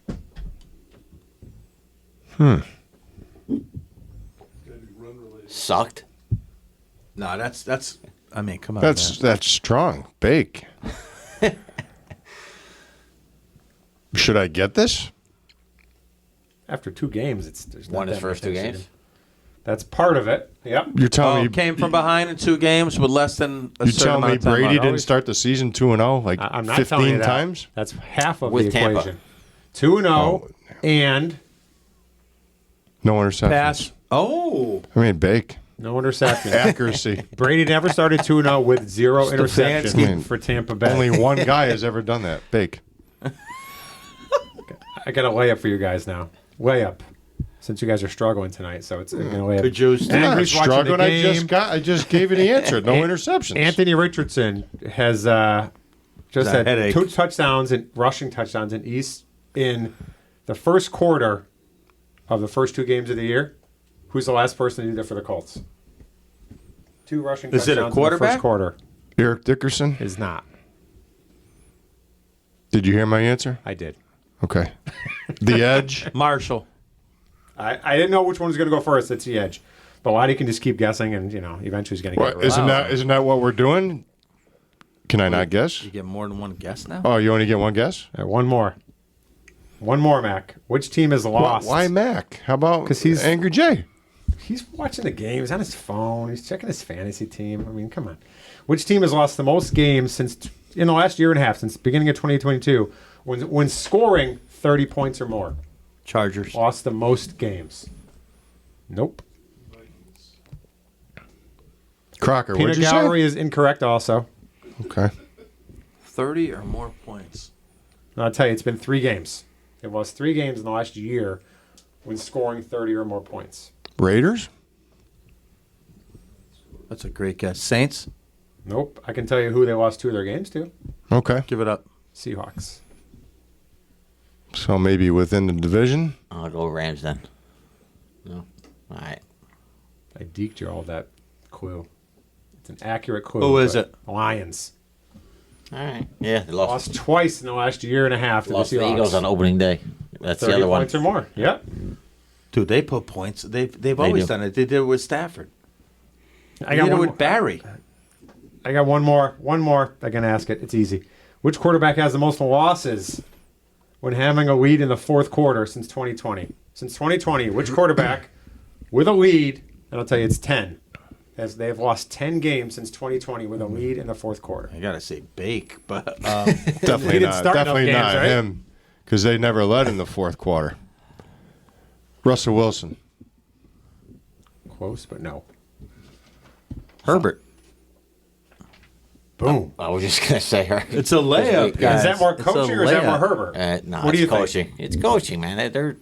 Sucked. No, that's. I mean, come on. That's man. strong. Bake. Should I get this? After 2 games, there's not Won his that first much 2 to games. do. That's part of it. Yep. You're telling me Came from behind in 2 games with less than a you certain telling me amount of time Brady left. didn't start the season 2-0 like I'm not telling you 15 that. times? That's half of With the Tampa. equation. 2-0 and No interceptions. Pass. Oh, I mean, Bake. no interceptions. Accuracy. Brady never started 2-0 with 0 Stefanski. interceptions for Tampa Bay. Only one guy has ever done that. Bake. I got a layup for you guys now. Layup. Since you guys are struggling tonight, so it's going to layup. good juice. And I'm who's watching struggling. the I game? just gave you the answer. No interceptions. Anthony Richardson has just That had headache. 2 touchdowns and rushing touchdowns in the first quarter of the first 2 games of the year. Who's the last person to do that for the Colts? 2 rushing Is it a touchdowns in the quarterback? first quarter. Eric Dickerson. Is not. Did you hear my answer? I did. Okay. The Edge. Marshall. I didn't know which one was going to go first. It's the edge. But Lottie can just keep guessing, and eventually he's going to get it What, right. isn't that what we're doing? Can I not guess? You get more than one guess now. Oh, you only get one guess? All right, one more. One more, Mac. Which team has lost? Why Mac? How about 'Cause he's- Angry Jay? He's watching the game. He's on his phone. He's checking his fantasy team. I mean, come on. Which team has lost the most games in the last year and a half, since the beginning of 2022, when scoring 30 points or more? Chargers. Lost the most games. Nope. Crocker, what'd Peanut you Gallery is incorrect also. say? Okay. 30 or more points. And I'll tell you, it's been 3 games. They've lost 3 games in the last year when scoring 30 or more points. Raiders? That's a great guess. Saints. Nope. I can tell you who they lost 2 of their games to. Okay. Give it up. Seahawks. So maybe within the division. I'll go Rams then. No. All right. I deked you all that clue. It's an accurate clue. Who is but it? Lions. All right. Yeah, they Lost twice in the last year and a half to lost the the Seahawks. Eagles on opening day. That's 30 the other one. points or more. Yep. Dude, they put points. They've always do. done it. They did it with Stafford. I They got did it one with more. Barry. I got one more. One more. I can ask it. It's easy. Which quarterback has the most losses when having a lead in the fourth quarter since 2020? Since 2020, which quarterback with a lead, and I'll tell you it's 10, as they have lost 10 games since 2020 with a lead in the fourth quarter. I gotta say Bake, but Definitely didn't not. start enough Definitely games, not right? him, because they never led in the fourth quarter. Russell Wilson. Close, but no. Herbert. Boom. I was just gonna say her. It's a layup, Is guys. Is that more It's a coaching or is that more layup. Herbert? No, What do it's you think? coaching. It's coaching, man.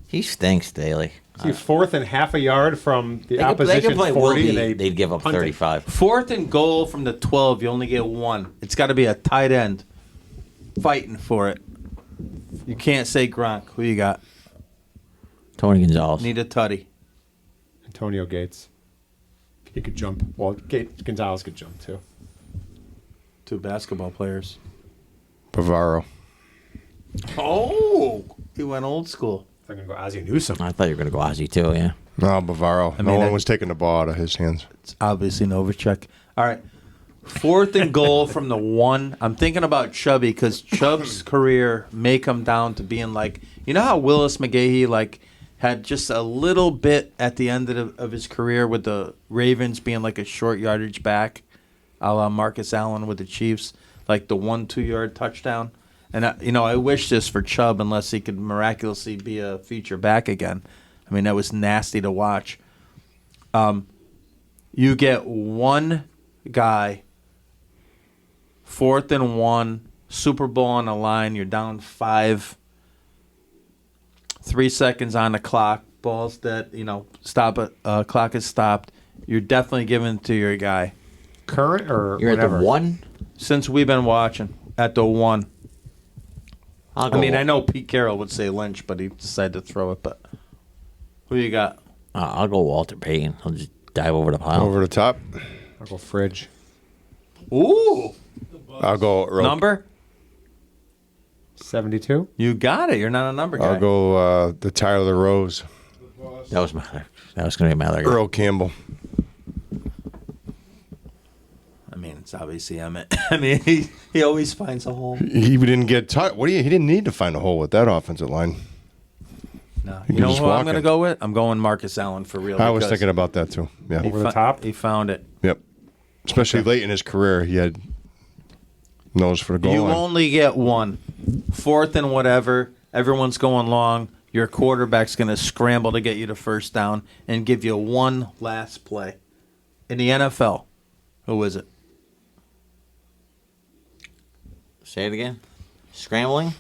He stinks daily. See, fourth and half a yard from the They opposition could play 40, Wilby, and they'd give up punt it. 35. 4th and goal from the 12, you only get one. It's got to be a tight end fighting for it. You can't say Gronk. Who you got? Tony Gonzalez. Need a tutty. Antonio Gates. He could jump. Well, Gonzalez could jump too. 2 basketball players. Bavaro. Oh, he went old school. I'm going to go Ozzie Newsome. I thought you were gonna go Ozzy too. Yeah. No, Bavaro. mean, no one I- was taking the ball out of his hands. It's obviously Novacek. All right. 4th and goal from the 1. I'm thinking about Chubby because Chubb's career may come down to being like, you know how Willis McGahee had just a little bit at the end of his career with the Ravens being like a short yardage back, a la Marcus Allen with the Chiefs, like the 1-2 yard touchdown. And I wish this for Chubb unless he could miraculously be a feature back again. I mean, that was nasty to watch. You get one guy, 4th and 1, Super Bowl on the line. You're down 5, 3 seconds on the clock. Ball's dead. Stop it. Clock is stopped. You're definitely giving it to your guy. Current or You're whatever? at the 1. Since we've been watching at the 1. I'll go. I know Pete Carroll would say Lynch, but he decided to throw it. But who you got? I'll go Walter Payton. I'll just dive over the pile. Over the top. I'll go Fridge. Ooh, I'll go. number? 72. You got it. You're not a number guy. I'll go the Tyler Rose. That was gonna be my other guy. Earl Campbell. I mean, it's obviously Emmett. He always finds a hole. He didn't get touched. He didn't need to find a hole with that offensive line. No, He you know was who I'm walking. going to go with? I'm going Marcus Allen for real. I was because thinking about that too. Yeah. he Over the top? He found it. Yep. Especially late in his career, he had nose for the goal You line. only get one. 4th and whatever. Everyone's going long. Your quarterback's going to scramble to get you to first down and give you one last play. In the NFL, who is it? Say it again. Scrambling.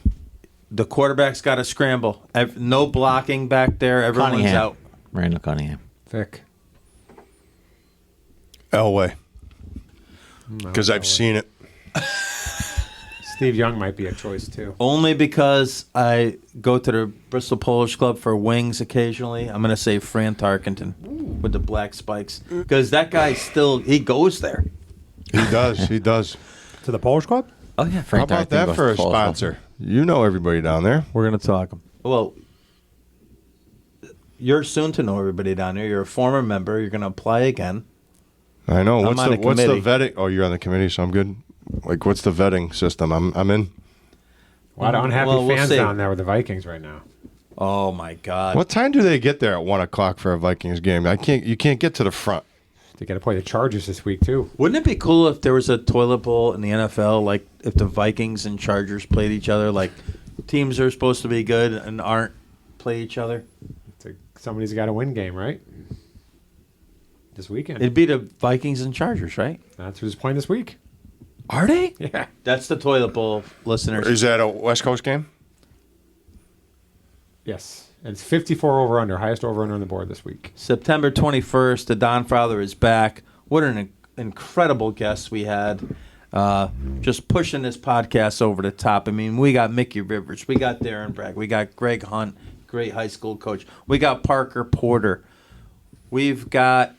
The quarterback's got to scramble. No blocking back there. Everyone's Cunningham. out. Randall Cunningham. Vic. Elway. Because I've seen it. Steve Young might be a choice too. Only because I go to the Bristol Polish Club for wings occasionally. I'm going to say Fran Tarkenton with the black spikes. Because that guy he goes there. He does. He does. To the Polish Club? Oh, yeah. How Frank about Darkton that goes for to a Paul's sponsor? You know everybody down there. We're going to talk him. Well, you're soon to know everybody down there. You're a former member. You're going to apply again. I know. I'm What's on the a what's the committee. vetting? Oh, you're on the committee, so I'm good. Like, what's the vetting system? I'm in. A lot of unhappy Well, we'll fans see. down there with the Vikings right now. Oh, my God. What time do they get there at 1:00 for a Vikings game? You can't get to the front. They got to play the Chargers this week too. Wouldn't it be cool if there was a toilet bowl in the NFL, like if the Vikings and Chargers played each other, like teams are supposed to be good and aren't play each other? Somebody's got to win game, right? This weekend. It'd be the Vikings and Chargers, right? That's who's playing this week. Are they? Yeah. That's the toilet bowl, listeners. Is that a West Coast game? Yes. And it's 54 over under, highest over under on the board this week. September 21st, the Dahnfather is back. What an incredible guest we had. just pushing this podcast over the top. I mean, we got Mickey Rivers, we got Darren Bragg, we got Greg Hunt, great high school coach. We got Parker Porter. We've got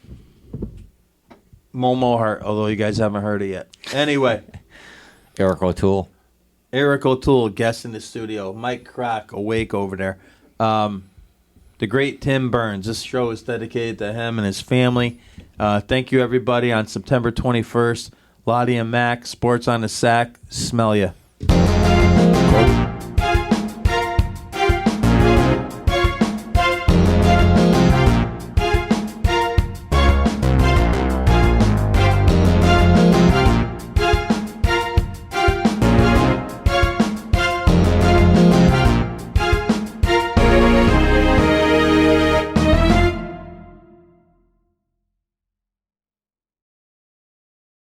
Momo Hart, although you guys haven't heard it yet. Anyway, Eric O'Toole, guest in the studio. Mike Kroc, awake over there. The great Tim Burns. This show is dedicated to him and his family. Thank you, everybody, on September 21st. Loddy and Mac, Sports on the SAC. Smell ya.